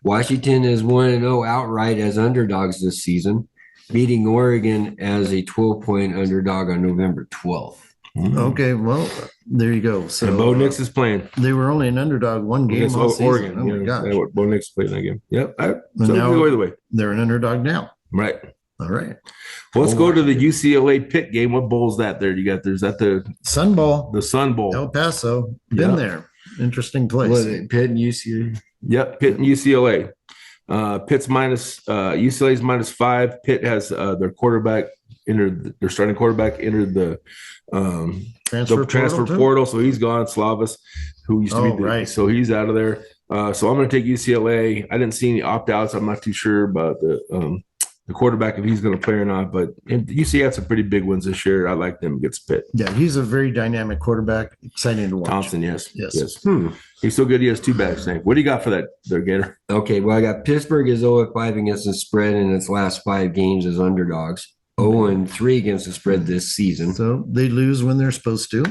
Washington is 1-0 outright as underdogs this season, beating Oregon as a 12-point underdog on November 12th. Okay, well, there you go. So and Bo Nix is playing. They were only an underdog one game all season. Oregon. Oh my gosh. Bo Nix played in that game. Yep. So now go either way. They're an underdog now. Right. All right. Well, let's go to the UCLA Pitt game. What bowl's that there? There's that the Sun Bowl. The Sun Bowl. El Paso. Been there. Interesting place. Was it Pitt and UCLA? Yep, Pitt and UCLA. Pitt's UCLA's -5. Pitt has their quarterback their starting quarterback entered the transfer portal, so he's gone. Slavis, who used to be right, so he's out of there. So I'm going to take UCLA. I didn't see any opt-outs. I'm not too sure about the quarterback if he's going to play or not. But UC had some pretty big ones this year. I like them against Pitt. Yeah, he's a very dynamic quarterback. Exciting to watch. Thompson, yes. He's so good. He has 2 bags. What do you got for that, there, Gator? Okay, well, I got Pittsburgh is 0-5 against the spread in its last 5 games as underdogs. 0-3 against the spread this season. So they lose when they're supposed to.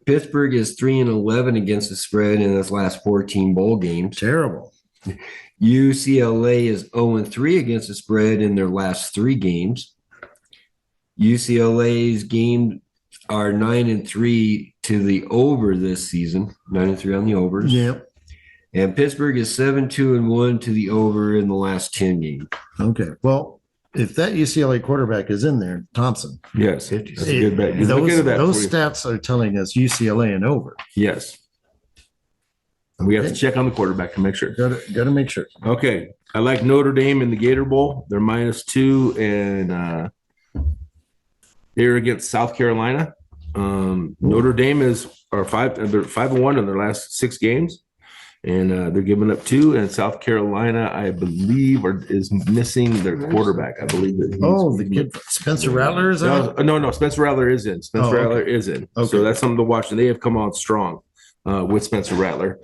Pittsburgh is 3-11 against the spread in its last 14 bowl games. Terrible. UCLA is 0-3 against the spread in their last 3 games. UCLA's games are 9-3 to the over this season. 9-3 on the overs. Yep. And Pittsburgh is 7-2-1 to the over in the last 10 games. Okay. Well, if that UCLA quarterback is in there, Thompson. Yes. That's a good bet. Those stats are telling us UCLA and over. Yes. We have to check on the quarterback to make sure. Got to make sure. Okay. I like Notre Dame in the Gator Bowl. They're -2, and they're against South Carolina. Notre Dame they're 5-1 in their last 6 games. And they're giving up 2. And South Carolina, I believe, is missing their quarterback. I believe that. The kid Spencer Rattler is out? No. Spencer Rattler is in. Rattler is in. Okay. So that's something to watch. And they have come on strong with Spencer Rattler.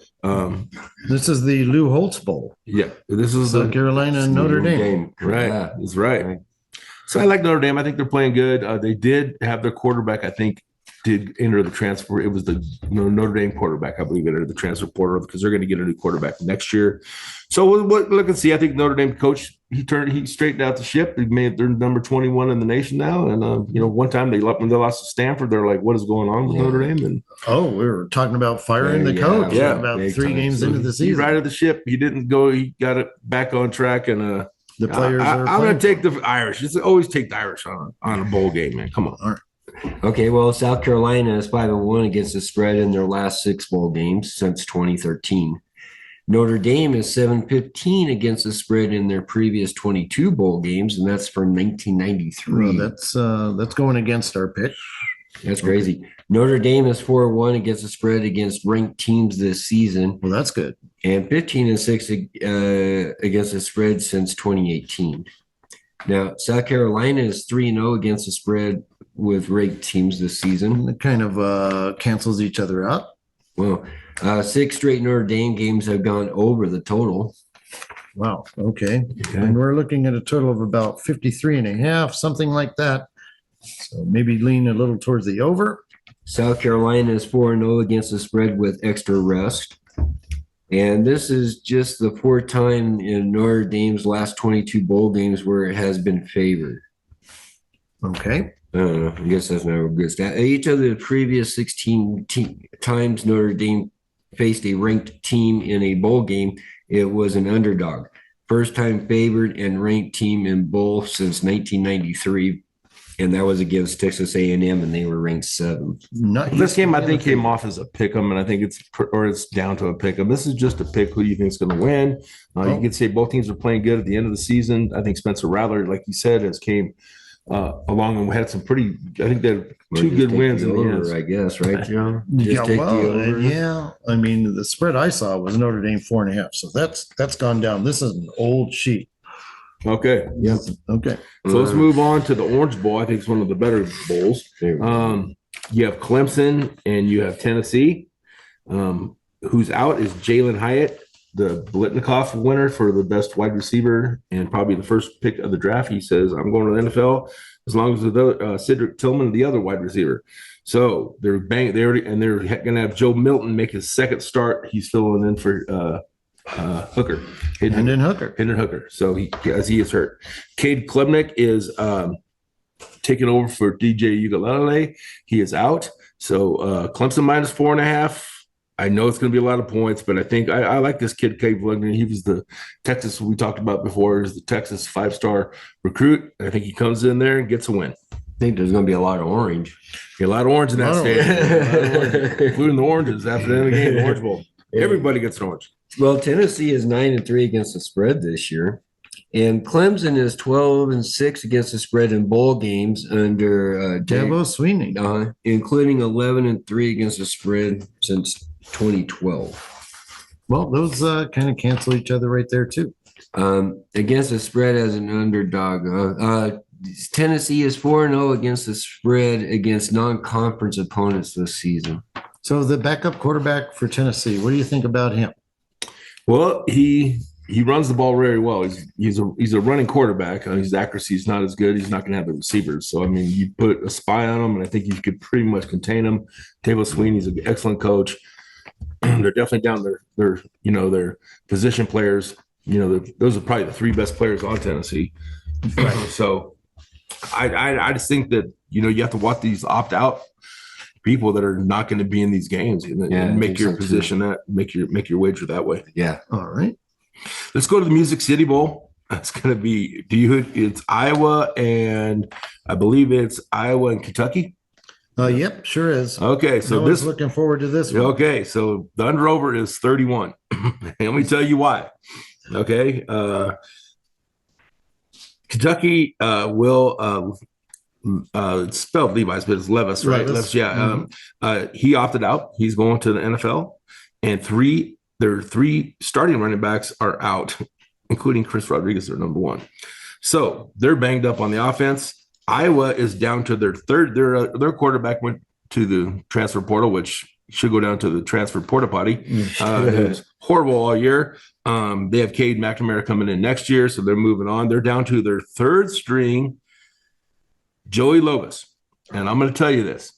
This is the Lou Holtz Bowl. Yeah. This is South Carolina and Notre Dame. Right. Yeah. That's right. So I like Notre Dame. I think they're playing good. They did have their quarterback, I think, did enter the transfer. It was the Notre Dame quarterback, I believe, entered the transfer portal because they're going to get a new quarterback next year. So we'll look and see. I think Notre Dame coach he straightened out the ship. They're number 21 in the nation now. And one time when they lost to Stanford, they're like, what is going on with Notre Dame? And we were talking about firing the coach. Yeah, about big 3 time. games So into the he season. righted the ship. He didn't go. He got it back on track. And The players are I'm going to playing take the Irish. Just always take the Irish on a bowl game, man. Come on. All right. Okay, well, South Carolina is 5-1 against the spread in their last 6 bowl games since 2013. Notre Dame is 7-15 against the spread in their previous 22 bowl games, and that's from 1993. Well, that's going against our pick. That's crazy. Okay. Notre Dame is 4-1 against the spread against ranked teams this season. Well, that's good. And 15-6 against the spread since 2018. Now, South Carolina is 3-0 against the spread with ranked teams this season. It kind of cancels each other out. Well, 6 straight Notre Dame games have gone over the total. Wow. Okay. And we're looking at a total of about 53.5, something like that. So maybe lean a little towards the over. South Carolina is 4-0 against the spread with extra rest. And this is just the 4th time in Notre Dame's last 22 bowl games where it has been favored. Okay. I don't know. I guess that's not a good stat. Each of the previous 16 times Notre Dame faced a ranked team in a bowl game, it was an underdog. First time favored and ranked team in bowl since 1993, and that was against Texas A&M, and they were ranked 7th. This game, I think, came off as a pick 'em, and I think it's down to a pick 'em. This is just a pick. Who do you think is going to win? You could say both teams are playing good at the end of the season. I think Spencer Rattler, like you said, has came along and had some pretty. I think they had 2 good wins in the end. I guess, right, Joe? I mean, the spread I saw was Notre Dame 4.5, so that's gone down. This is an old sheet. Okay. Yeah. Okay. So let's move on to the Orange Bowl. I think it's one of the better bowls. You have Clemson and you have Tennessee. Who's out is Jalen Hyatt, the Blitnikoff winner for the best wide receiver and probably the first pick of the draft. He says, I'm going to the NFL as long as Cedric Tillman, the other wide receiver. So they're going to have Joe Milton make his 2nd start. He's filling in for Hooker. Hendon Hooker. So he is hurt. Cade Klubnik is taking over for DJ Uiagalelei. He is out. So Clemson minus 4.5. I know it's going to be a lot of points, but I think I like this kid, Cade Klubnik. He was the Texas we talked about before. Is the Texas 5-star recruit. I think he comes in there and gets a win. I think there's going to be a lot of orange. A lot of orange in that stadium, including the oranges after the end of the game, the Orange Bowl. Everybody gets an orange. Well, Tennessee is 9-3 against the spread this year, and Clemson is 12-6 against the spread in bowl games under Dabo Swinney, including 11-3 against the spread since 2012. Well, those kind of cancel each other right there too. Against the spread as an underdog, Tennessee is 4-0 against the spread against non-conference opponents this season. So the backup quarterback for Tennessee, what do you think about him? Well, he runs the ball very well. He's a running quarterback. His accuracy is not as good. He's not going to have the receivers. So I mean, you put a spy on him, and I think you could pretty much contain him. Dabo Swinney's an excellent coach. They're definitely down their position players. Those are probably the 3 best players on Tennessee. Right. So I just think that you have to watch these opt out people that are not going to be in these games and make your position too. make your wager that way. Yeah. All right. Let's go to the Music City Bowl. It's going to be it's Iowa and I believe it's Iowa and Kentucky. Yep, sure is. Okay, so this looking forward to this one. Okay, so the under over is 31. Let me tell you why. Okay, Kentucky will. It's spelled Levi's, but it's Levis, right? Levis, yeah. Mm-hmm. He opted out. He's going to the NFL, and their 3 starting running backs are out, including Chris Rodriguez, their number 1. So they're banged up on the offense. Iowa is down to their 3rd. Their quarterback went to the transfer portal, which should go down to the transfer porta potty. It was horrible all year. They have Cade McNamara coming in next year, so they're moving on. They're down to their 3rd string, Joey Lovis. And I'm going to tell you this.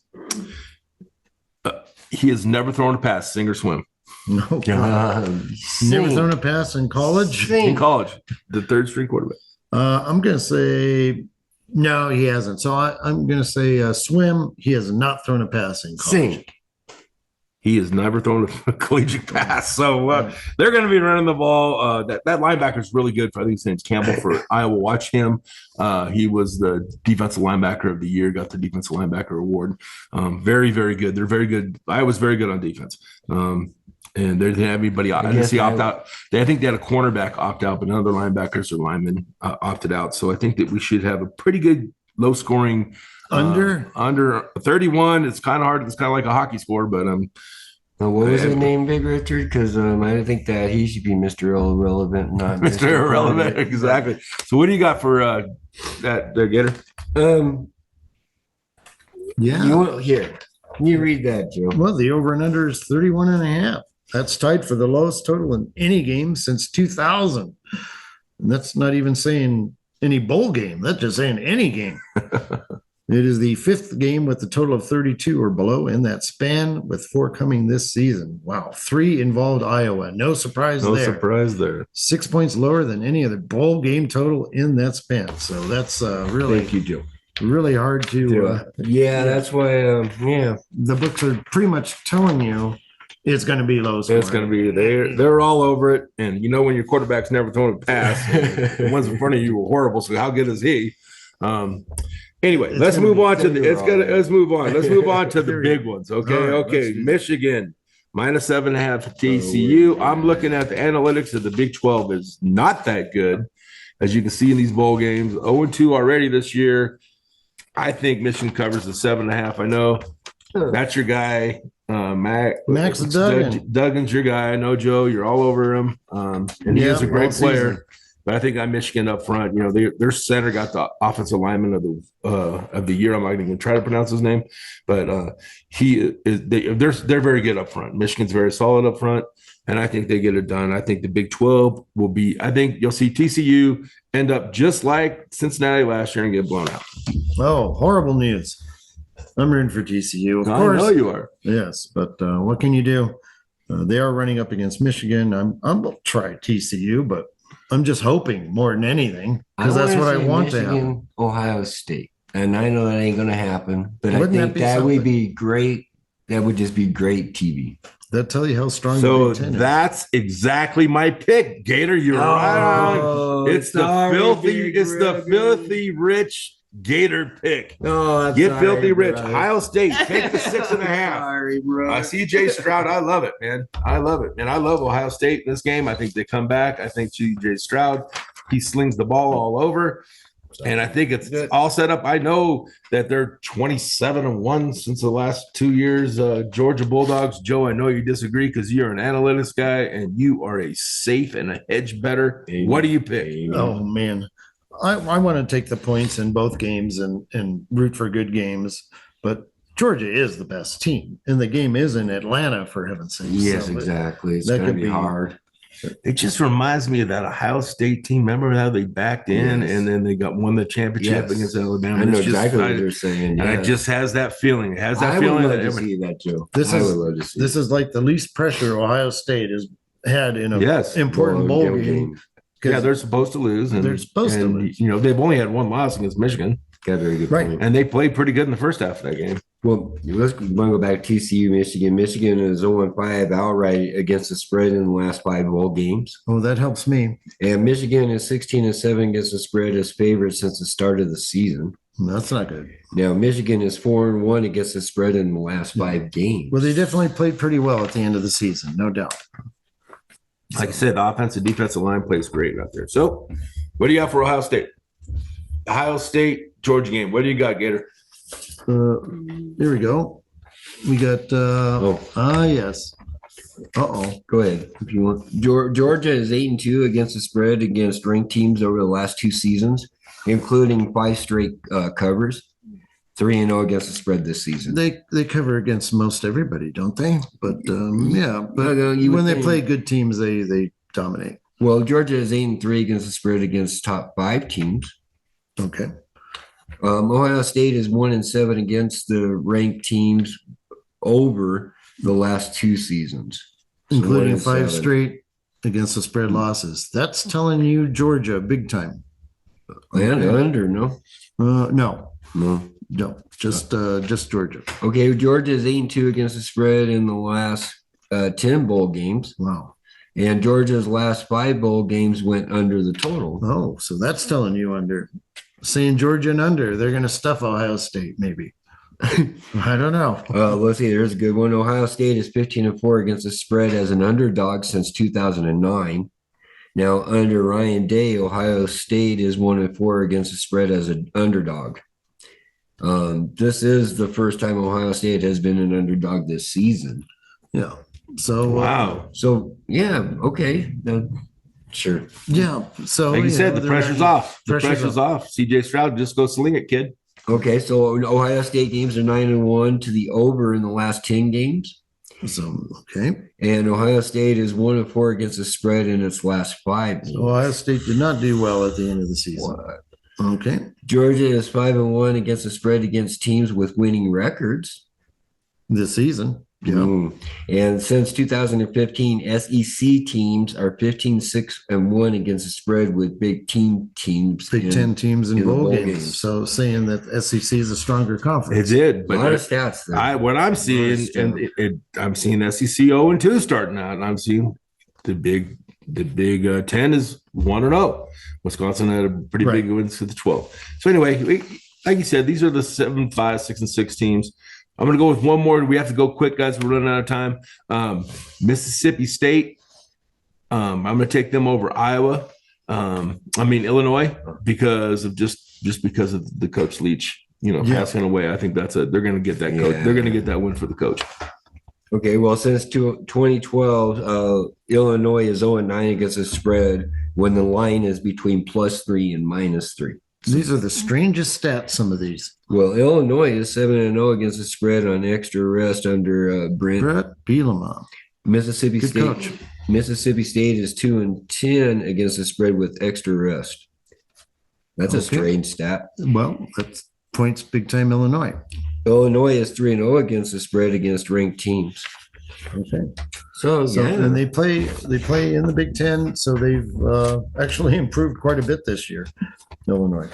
He has never thrown a pass, sink or swim. No. Never Sink. thrown a pass in college. In Sink. college, the third string quarterback. I'm going to say no, he hasn't. So I'm going to say swim. He has not thrown a pass in college. Sink. He has never thrown a collegiate pass. So they're going to be running the ball. That linebacker is really good. I think his name's Campbell for Iowa. Watch him. He was the defensive linebacker of the year, got the defensive linebacker award. Very, very good. They're very good. Iowa's very good on defense. And they didn't have anybody. I didn't see opt out. I think they had a cornerback opt out, but none of the linebackers or linemen opted out. So I think that we should have a pretty good low scoring under 31. It's kind of hard. It's kind of like a hockey score, but what was his name, Big Richard? Because I think that he should be Mr. Irrelevant, not Mr. Irrelevant. Exactly. So what do you got for that Gator? Yeah. Here, can you read that, Joe? Well, the over and under is 31.5. That's tied for the lowest total in any game since 2000. And that's not even saying any bowl game. That's just saying any game. It is the fifth game with a total of 32 or below in that span, with 4 coming this season. Wow. 3 involved Iowa. No surprise there. No surprise there. 6 points lower than any other bowl game total in that span. So that's really, Thank you, Joe. really hard to. That's why. The books are pretty much telling you it's going to be low scoring. It's going to be they're all over it. And you know when your quarterback's never thrown a pass, the ones in front of you were horrible. So how good is he? Anyway, let's move on to the big ones. Okay. Right, okay. Michigan -7.5 to TCU. I'm looking at the analytics of the Big 12 is not that good. As you can see in these bowl games, 0-2 already this year. I think Michigan covers the 7.5. I know that's your guy. Max Duggan. Duggan's your guy. I know, Joe, you're all over him. And he is a great player. But I think I Michigan up front. You know, their center got the offensive lineman of the year. I'm not even going to try to pronounce his name, but they're very good up front. Michigan's very solid up front, and I think they get it done. I think the Big 12 will be. I think you'll see TCU end up just like Cincinnati last year and get blown out. Oh, horrible news! I'm rooting for TCU. Of course, I know you are. Yes, but what can you do? They are running up against Michigan. I'm going to try TCU, but I'm just hoping more than anything, because that's what I want to happen. Ohio State. And I know that ain't going to happen, but Wouldn't I think that would be great. That would just be great TV. That tell you how strong So the Big 10 is. that's exactly my pick, Gator. You're right on. It's the filthy rich Gator pick. Oh, Get filthy rich. Ohio State, take the 6.5. Sorry, bro. CJ Stroud, I love it, man. I love it. And I love Ohio State in this game. I think they come back. I think CJ Stroud, he slings the ball all over. And I think it's all set up. I know that they're 27-1 since the last 2 years. Georgia Bulldogs. Joe, I know you disagree because you're an analytics guy and you are a safe and a hedge better. Amen. What do you pick? Oh, man. I want to take the points in both games and root for good games. But Georgia is the best team. And the game is in Atlanta, for heaven's sake. Yes, exactly. It's going to be hard. It just reminds me of that Ohio State team. Remember how they backed in and then they won the championship against Alabama? I know exactly what you're saying. And it just has that feeling. It has that feeling. I would love to see that, Joe. This is like the least pressure Ohio State has had in an important bowl game. Yeah, they're supposed to lose. They're supposed to lose. You know, they've only had one loss against Michigan. Got a very good point. And they played pretty good in the first half of that game. Well, let's go back to TCU, Michigan. Michigan is 0-5 outright against the spread in the last 5 bowl games. Oh, that helps me. And Michigan is 16-7 against the spread as favorite since the start of the season. That's not good. Now, Michigan is 4-1 against the spread in the last 5 games. Well, they definitely played pretty well at the end of the season, no doubt. Like I said, the offensive defensive line plays great out there. So, what do you got for Ohio State? Ohio State, Georgia game. What do you got, Gator? Here we go. We got yes. Go ahead if you want. Georgia is 8-2 against the spread against ranked teams over the last 2 seasons, including 5 straight covers. 3-0 against the spread this season. They cover against most everybody, don't they? But when they play good teams, they dominate. Well, Georgia is 8-3 against the spread against top 5 teams. Okay. Ohio State is 1-7 against the ranked teams over the last 2 seasons. including 1-7. 5 straight against the spread losses. That's telling you Georgia big time. And under, no? No, just Georgia. Okay, Georgia is 8-2 against the spread in the last 10 bowl games. Wow. And Georgia's last 5 bowl games went under the total. Oh, so that's telling you under. Saying Georgia and under, they're going to stuff Ohio State, maybe. I don't know. Let's see. There's a good one. Ohio State is 15-4 against the spread as an underdog since 2009. Now, under Ryan Day, Ohio State is 1-4 against the spread as an underdog. This is the first time Ohio State has been an underdog this season. Yeah. So Wow. So yeah, okay, sure. Yeah. So Like you said, the pressure's off. The pressure's pressure's off. CJ Stroud, just go sling it, kid. Okay, so Ohio State games are 9-1 to the over in the last 10 games. So okay. And Ohio State is 1-4 against the spread in its last 5. So Ohio State did not do well at the end of the season. Okay. Georgia is 5-1 against the spread against teams with winning records This season. Yeah. And since 2015, SEC teams are 15-6-1 against the spread with Big Ten teams. Big Ten teams in in bowl bowl games. games. So saying that SEC is a stronger It conference. did, A but lot of stats there. what I'm seeing, and I'm seeing SEC 0-2 starting out, and I'm seeing the Big 10 is 1-0. Wisconsin had a pretty big win to the 12. So anyway, like you said, these are the 7-5, 6-6 teams. I'm going to go with one more. We have to go quick, guys. We're running out of time. Mississippi State. I'm going to take them over Iowa. Illinois, because of just because of the coach Leach, passing away. I think they're going to get that coach. They're going to get that win for the coach. Okay, well, since 2012, Illinois is 0-9 against the spread when the line is between +3 and -3. These are the strangest stats, some of these. Well, Illinois is 7-0 against the spread on extra rest under Brett Bielema. Mississippi Good State. coach. Mississippi State is 2-10 against the spread with extra rest. That's a strange stat. Well, that's points big time Illinois. Illinois is 3-0 against the spread against ranked teams. Okay. So yeah, And they play in the Big Ten, so they've actually improved quite a bit this year, Illinois.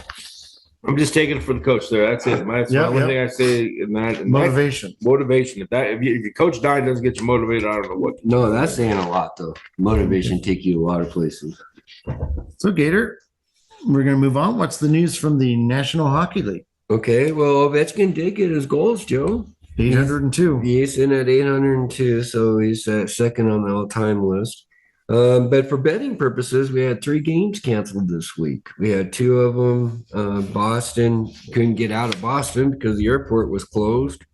I'm just taking it for the coach there. That's it. That's the only thing I say in that. Motivation. Motivation. If your coach Dine doesn't get you motivated, I don't know what. No, that's saying a lot though. Motivation take you to a lot of places. So Gator, we're going to move on. What's the news from the National Hockey League? Okay, well, Ovechkin did get his goals, Joe. 802. He's in at 802, so he's second on the all-time list. But for betting purposes, we had 3 games canceled this week. We had 2 of them. Boston couldn't get out of Boston because the airport was closed.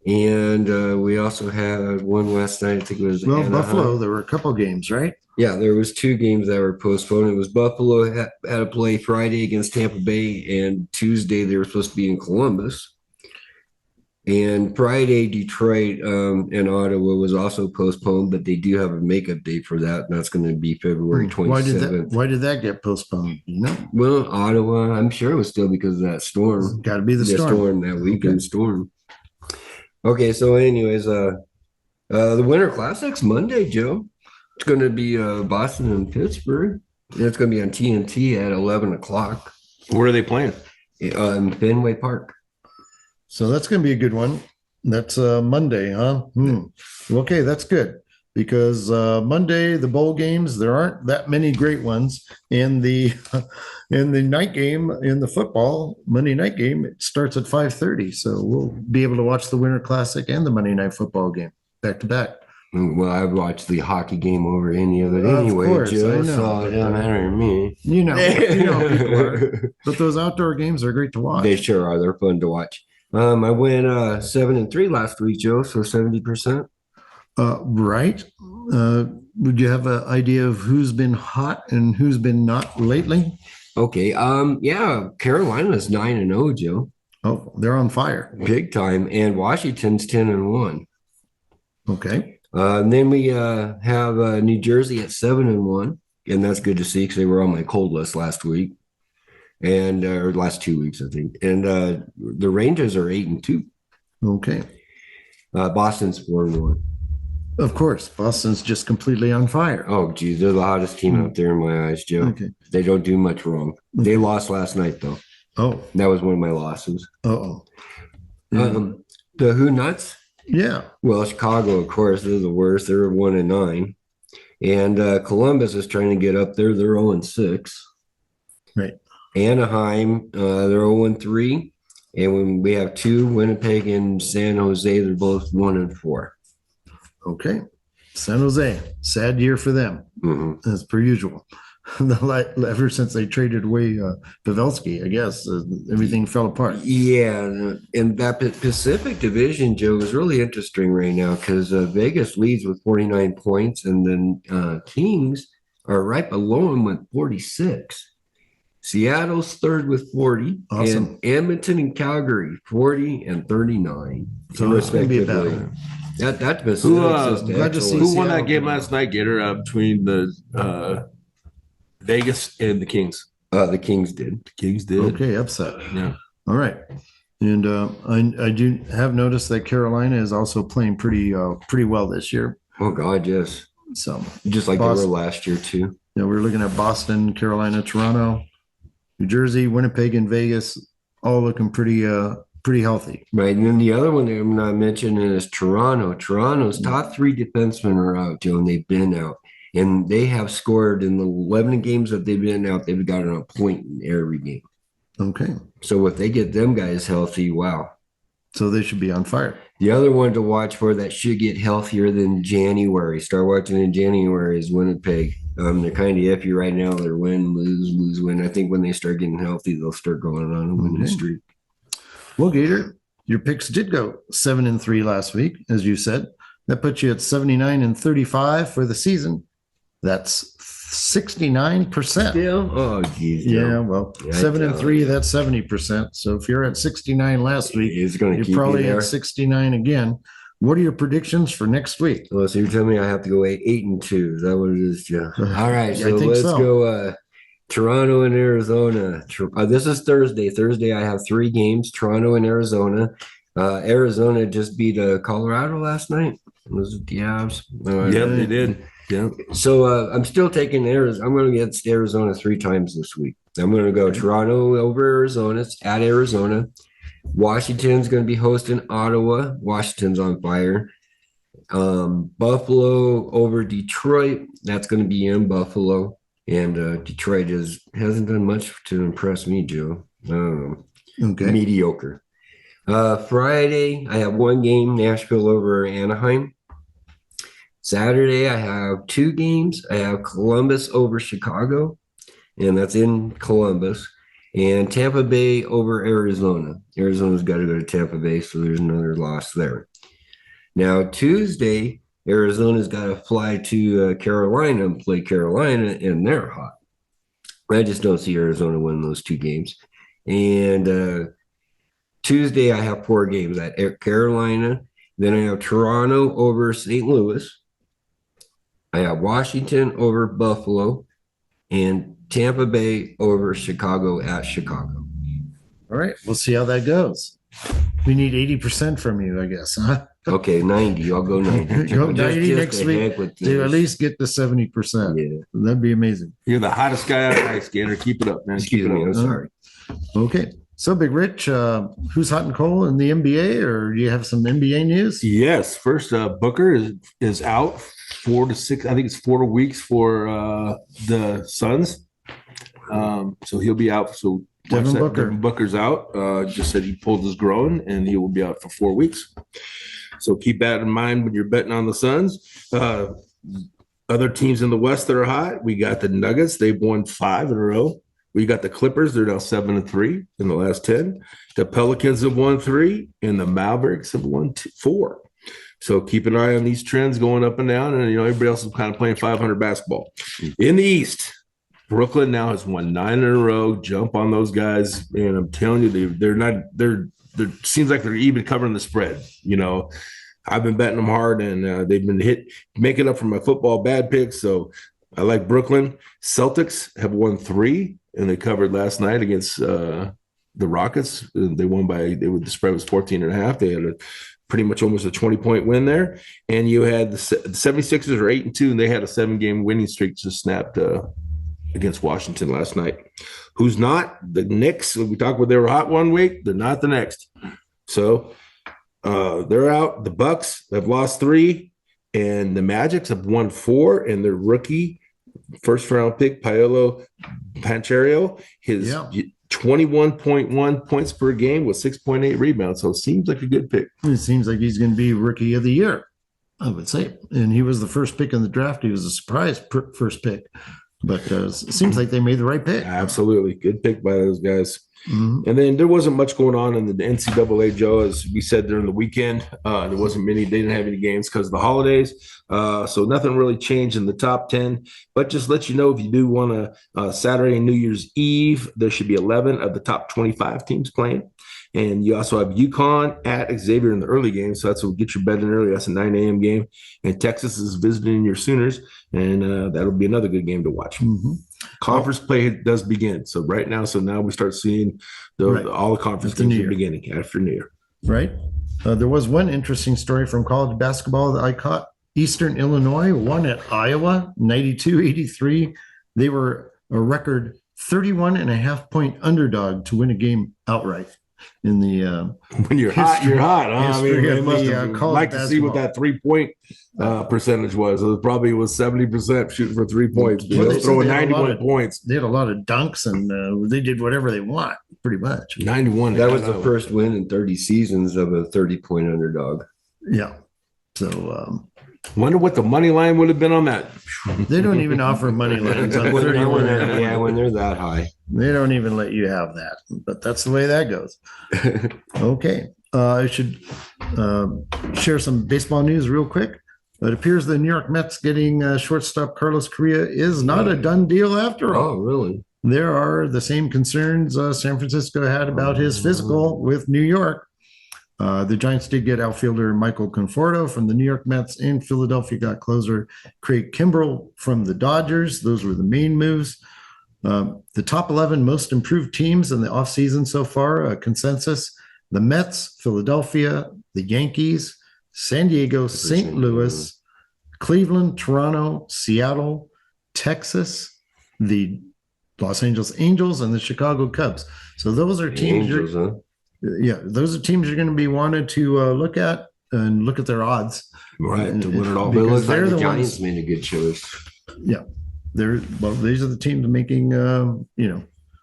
And we also had one last night. I think it was Anaheim. Buffalo. There were a couple games, right? Yeah, there was 2 games that were postponed. It was Buffalo had to play Friday against Tampa Bay, and Tuesday they were supposed to be in Columbus. And Friday, Detroit and Ottawa was also postponed, but they do have a makeup date for that, and that's going to be February 27th. Why did that get postponed? You know? Well, Ottawa, I'm sure it was still because of that storm. Got to be the storm. That weekend storm. Okay, so anyways, the Winter Classic's Monday, Joe. It's going to be Boston and Pittsburgh. And it's going to be on TNT at 11 o'clock. Where are they playing? In Fenway Park. So that's going to be a good one. That's Monday, huh? Okay, that's good. Because Monday, the bowl games, there aren't that many great ones. And the night game in the football, Monday night game, it starts at 5:30. So we'll be able to watch the Winter Classic and the Monday night football game back to back. Well, I've watched the hockey game over any other anyway, course, Joe, I know. so it doesn't matter to me. You know people are. But those outdoor games are great to watch. They sure are. They're fun to watch. I went 7-3 last week, Joe, so 70%. Right. Would you have an idea of who's been hot and who's been not lately? Okay. Yeah, Carolina's 9-0, Joe. Oh, they're on fire. Big time. And Washington's 10-1. Okay. And then we have New Jersey at 7-1, and that's good to see because they were on my cold list last week, and or last 2 weeks, I think. And the Rangers are 8-2. Okay. Boston's 4-1. Of course, Boston's just completely on fire. Oh, geez, they're the hottest team out there in my eyes, Joe. Okay. They don't do much wrong. They lost last night, though. Oh, That was one of my losses. oh, The Who Nuts? yeah. Well, Chicago, of course, they're the worst. They're 1-9. And Columbus is trying to get up there. They're 0-6. Right. Anaheim, they're 0-3. And when we have 2, Winnipeg and San Jose, they're both 1-4. Okay. San Jose, sad year for them, as per usual. Ever since they traded away Pavelski, I guess everything fell apart. Yeah, and that Pacific Division, Joe, is really interesting right now because Vegas leads with 49 points, and then Kings are right below them with 46. Seattle's third with 40, Awesome. and Edmonton and Calgary 40 and 39, So it's going to be a respectively. battle. That Pacific's just glad to see excellent. Who won that Seattle game come last night, Gator, between the Vegas and the Kings? The Kings did. The Kings did. Okay, upset. Yeah. All right. And I do have noticed that Carolina is also playing pretty well this year. Oh God, yes. So Just like Boston. they were last year too. we're looking at Boston, Carolina, Toronto, New Jersey, Winnipeg, and Vegas, all looking pretty healthy. Right, and then the other one that I'm not mentioning is Toronto. Toronto's top 3 defensemen are out, Joe, and they've been out. And they have scored in the 11 games that they've been out, they've gotten a point in every game. Okay. So if they get them guys healthy, wow. So they should be on fire. The other one to watch for that should get healthier than January, start watching in January, is Winnipeg. They're kind of iffy right now. They're win, lose, win. I think when they start getting healthy, they'll start going on a winning streak. Well, Gator, your picks did go 7-3 last week, as you said. That puts you at 79-35 for the season. That's 69%. Still? Oh, geez. Yeah, well, Yeah, 7-3, that's 70%. So if you're at 69 last week, It's going to you're keep probably you there. at 69 again. What are your predictions for next week? Well, so you're telling me I have to go 8-2. Is that what it is, Joe? All right, Yeah, so I think let's so. go Toronto and Arizona. This is Thursday. Thursday, I have 3 games, Toronto and Arizona. Arizona just beat Colorado last night. Was it the Avs? Yep, they did. Yeah. So I'm still taking Arizona. I'm going to get Arizona 3 times this week. I'm going to go Toronto over Arizona. It's at Arizona. Washington's going to be hosting Ottawa. Washington's on fire. Buffalo over Detroit. That's going to be in Buffalo. And Detroit hasn't done much to impress me, Joe. Okay. Mediocre. Friday, I have 1 game, Nashville over Anaheim. Saturday, I have 2 games. I have Columbus over Chicago, and that's in Columbus. And Tampa Bay over Arizona. Arizona's got to go to Tampa Bay, so there's another loss there. Now, Tuesday, Arizona's got to fly to Carolina and play Carolina, and they're hot. I just don't see Arizona winning those 2 games. And Tuesday, I have 4 games at Carolina. Then I have Toronto over St. Louis. I have Washington over Buffalo, and Tampa Bay over Chicago at Chicago. All right. We'll see how that goes. We need 80% from you, I guess, huh? Okay, 90. I'll go 90. Go 90 Just next to week heck with to at this. least get the 70%. Yeah. That'd be amazing. You're the hottest guy on the ice, Gator. Keep it up, man. Excuse Keep it me. up. I'm sorry. Okay. So, Big Rich, who's hot and cold in the NBA, or do you have some NBA news? Yes. First, Booker is out 4 to 6. I think it's 4 weeks for the Suns. So he'll be out. So Devin Booker. Devin Booker's out. Just said he pulled his groin, and he will be out for 4 weeks. So keep that in mind when you're betting on the Suns. Other teams in the West that are hot, we got the Nuggets. They've won 5 in a row. We got the Clippers. They're now 7-3 in the last 10. The Pelicans have won 3, and the Mavericks have won 4. So keep an eye on these trends going up and down. And, everybody else is kind of playing 500 basketball. In the East, Brooklyn now has won 9 in a row. Jump on those guys. And I'm telling you, they're seems like they're even covering the spread. I've been betting them hard, and they've been making up for my football bad picks. So I like Brooklyn. Celtics have won 3, and they covered last night against the Rockets. They won the spread was 14.5. They had a pretty much almost a 20-point win there. And you had the 76ers are 8-2, and they had a 7-game winning streak just snapped against Washington last night. Who's not? The Knicks. We talked about they were hot one week. They're not the next. So they're out. The Bucks have lost 3, and the Magics have won 4, and their rookie first-round pick, Paolo Banchero, his 21.1 points per game with 6.8 rebounds. So it seems like a good pick. It seems like he's going to be rookie of the year, I would say. And he was the first pick in the draft. He was a surprise first pick. But it seems like they made the right pick. Absolutely. Good pick by those guys. Mm-hmm. And then there wasn't much going on in the NCAA, Joe, as we said during the weekend. There wasn't many. They didn't have any games because of the holidays. So nothing really changed in the top 10. But just let you know, if you do want to, Saturday and New Year's Eve, there should be 11 of the top 25 teams playing. And you also have UConn at Xavier in the early game. So that's what get your bet in early. That's a 9 a.m. game. And Texas is visiting your Sooners. And that'll be another good game to watch. Mm-hmm. Conference play does begin. So now we start seeing all the conference games beginning after New Year. Right. There was one interesting story from college basketball that I caught. Eastern Illinois won at Iowa, 92-83. They were a record 31.5-point underdog to win a game outright. In the when you're hot, you're hot. I mean, they must have like to see what that 3-point percentage was. It probably was 70% shooting for 3 points. Well, throwing 91 points. They had a lot of dunks, and they did whatever they want, pretty much. 91. That was the first win in 30 seasons of a 30-point underdog. Yeah. So wonder what the money line would have been on that. They don't even offer money lines on 31. Yeah, when they're that high. They don't even let you have that, but that's the way that goes. Okay. I should share some baseball news real quick. It appears the New York Mets getting shortstop Carlos Correa is not a done deal after all. Oh, really? There are the same concerns San Francisco had about his physical with New York. The Giants did get outfielder Michael Conforto from the New York Mets, and Philadelphia got closer Craig Kimbrell from the Dodgers. Those were the main moves. The top 11 most improved teams in the offseason so far, a consensus: the Mets, Philadelphia, the Yankees, San Diego, St. Louis, Cleveland, Toronto, Seattle, Texas, the Los Angeles Angels, and the Chicago Cubs. So those are teams. Those are teams you're going to be wanted to look at and look at their odds. Right. To win it all. But it looks like the Giants made a good choice. Yeah. These are the teams making,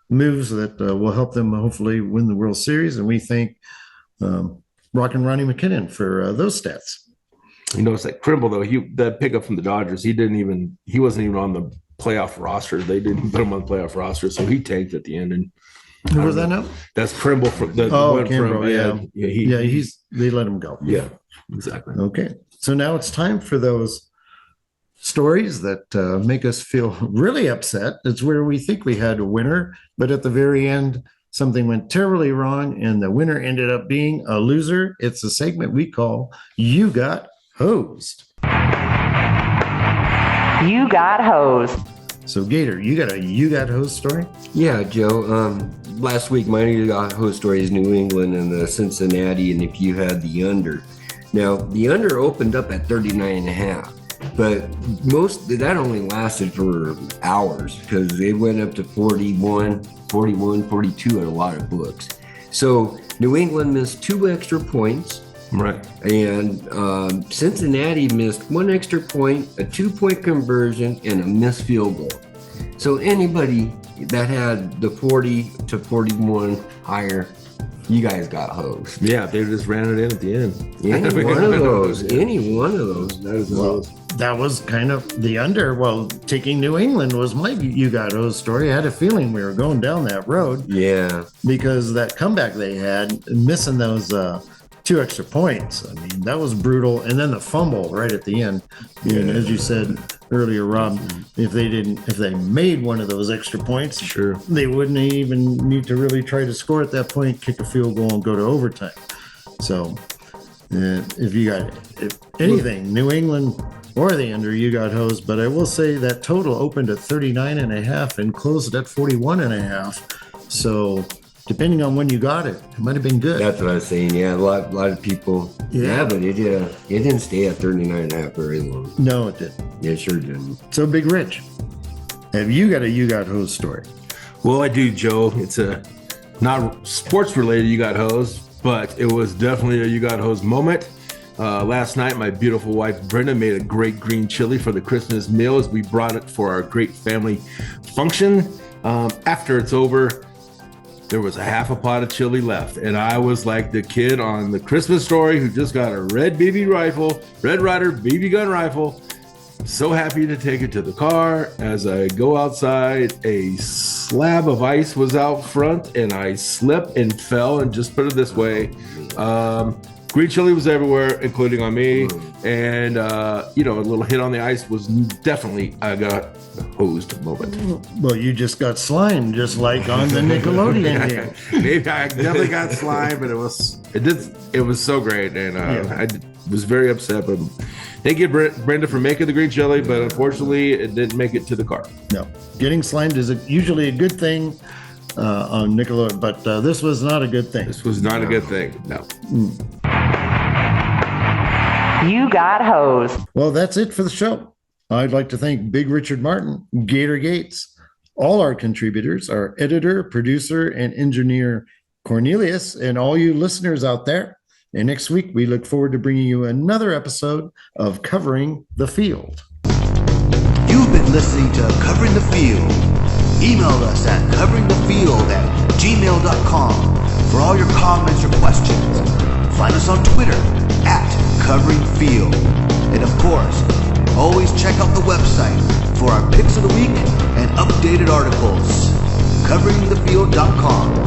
moves that will help them hopefully win the World Series. And we thank Rockin' Ronnie McKinnon for those stats. It's like Trimble, though. That pickup from the Dodgers, he wasn't even on the playoff roster. They didn't put him on the playoff roster, so he tanked at the end. And who was that now? That's Trimble from the Kimbrell, they let him go. Yeah, exactly. Okay. So now it's time for those stories that make us feel really upset. It's where we think we had a winner, but at the very end, something went terribly wrong, and the winner ended up being a loser. It's a segment we call You Got Hosed. You got hosed. So, Gator, you got hosed story? Yeah, Joe. Last week, my You Got Hosed story is New England and the Cincinnati, and if you had the under. Now, the under opened up at 39.5. But that only lasted for hours because they went up to 41, 42 in a lot of books. So New England missed 2 extra points. Right. And Cincinnati missed 1 extra point, a 2-point conversion, and a missed field goal. So anybody that had the 40 to 41 higher, you guys got hosed. Yeah, they just ran it in at the end. Any one of those. That is hosed. That was kind of the under. Well, taking New England was my You Got Hosed story. I had a feeling we were going down that road. Yeah. Because that comeback they had, missing those 2 extra points. I mean, that was brutal. And then the fumble right at the end. Yeah. And as you said earlier, Rob, if they made one of those extra points, sure, they wouldn't even need to really try to score at that point, kick a field goal and go to overtime. So if anything, New England or the under, you got hosed. But I will say that total opened at 39.5 and closed at 41.5. So depending on when you got it, it might have been good. That's what I was saying. Yeah, a lot of people. Yeah. Yeah, but it didn't stay at 39.5 very long. No, it didn't. It sure didn't. So, Big Rich, have you got a You Got Hose story? Well, I do, Joe. It's a not sports related You Got Hose, but it was definitely a You Got Hose moment. Last night, my beautiful wife Brenda made a great green chili for the Christmas meal as we brought it for our great family function. After it's over, there was a half a pot of chili left, and I was like the kid on the Christmas Story who just got a Red Ryder BB gun rifle. So happy to take it to the car. As I go outside, a slab of ice was out front, and I slipped and fell. And just put it this way, green chili was everywhere, including on me. And a little hit on the ice was definitely I got hosed moment. Well, you just got slimed, just like on the Nickelodeon game. Maybe I definitely got slimed, but it was so great, and I was very upset. But thank you, Brenda, for making the green chili, but unfortunately, it didn't make it to the car. No, getting slimed is usually a good thing on Nickelodeon, but this was not a good thing. This was not a good thing. No. You got hosed. Well, that's it for the show. I'd like to thank Big Richard Martin, Gator Gates, all our contributors, our editor, producer, and engineer, Cornelius, and all you listeners out there. And next week, we look forward to bringing you another episode of Covering the Field. You've been listening to Covering the Field. Email us at coveringthefield@gmail.com for all your comments or questions. Find us on Twitter @CoveringField. And of course, always check out the website for our picks of the week and updated articles. coveringthefield.com.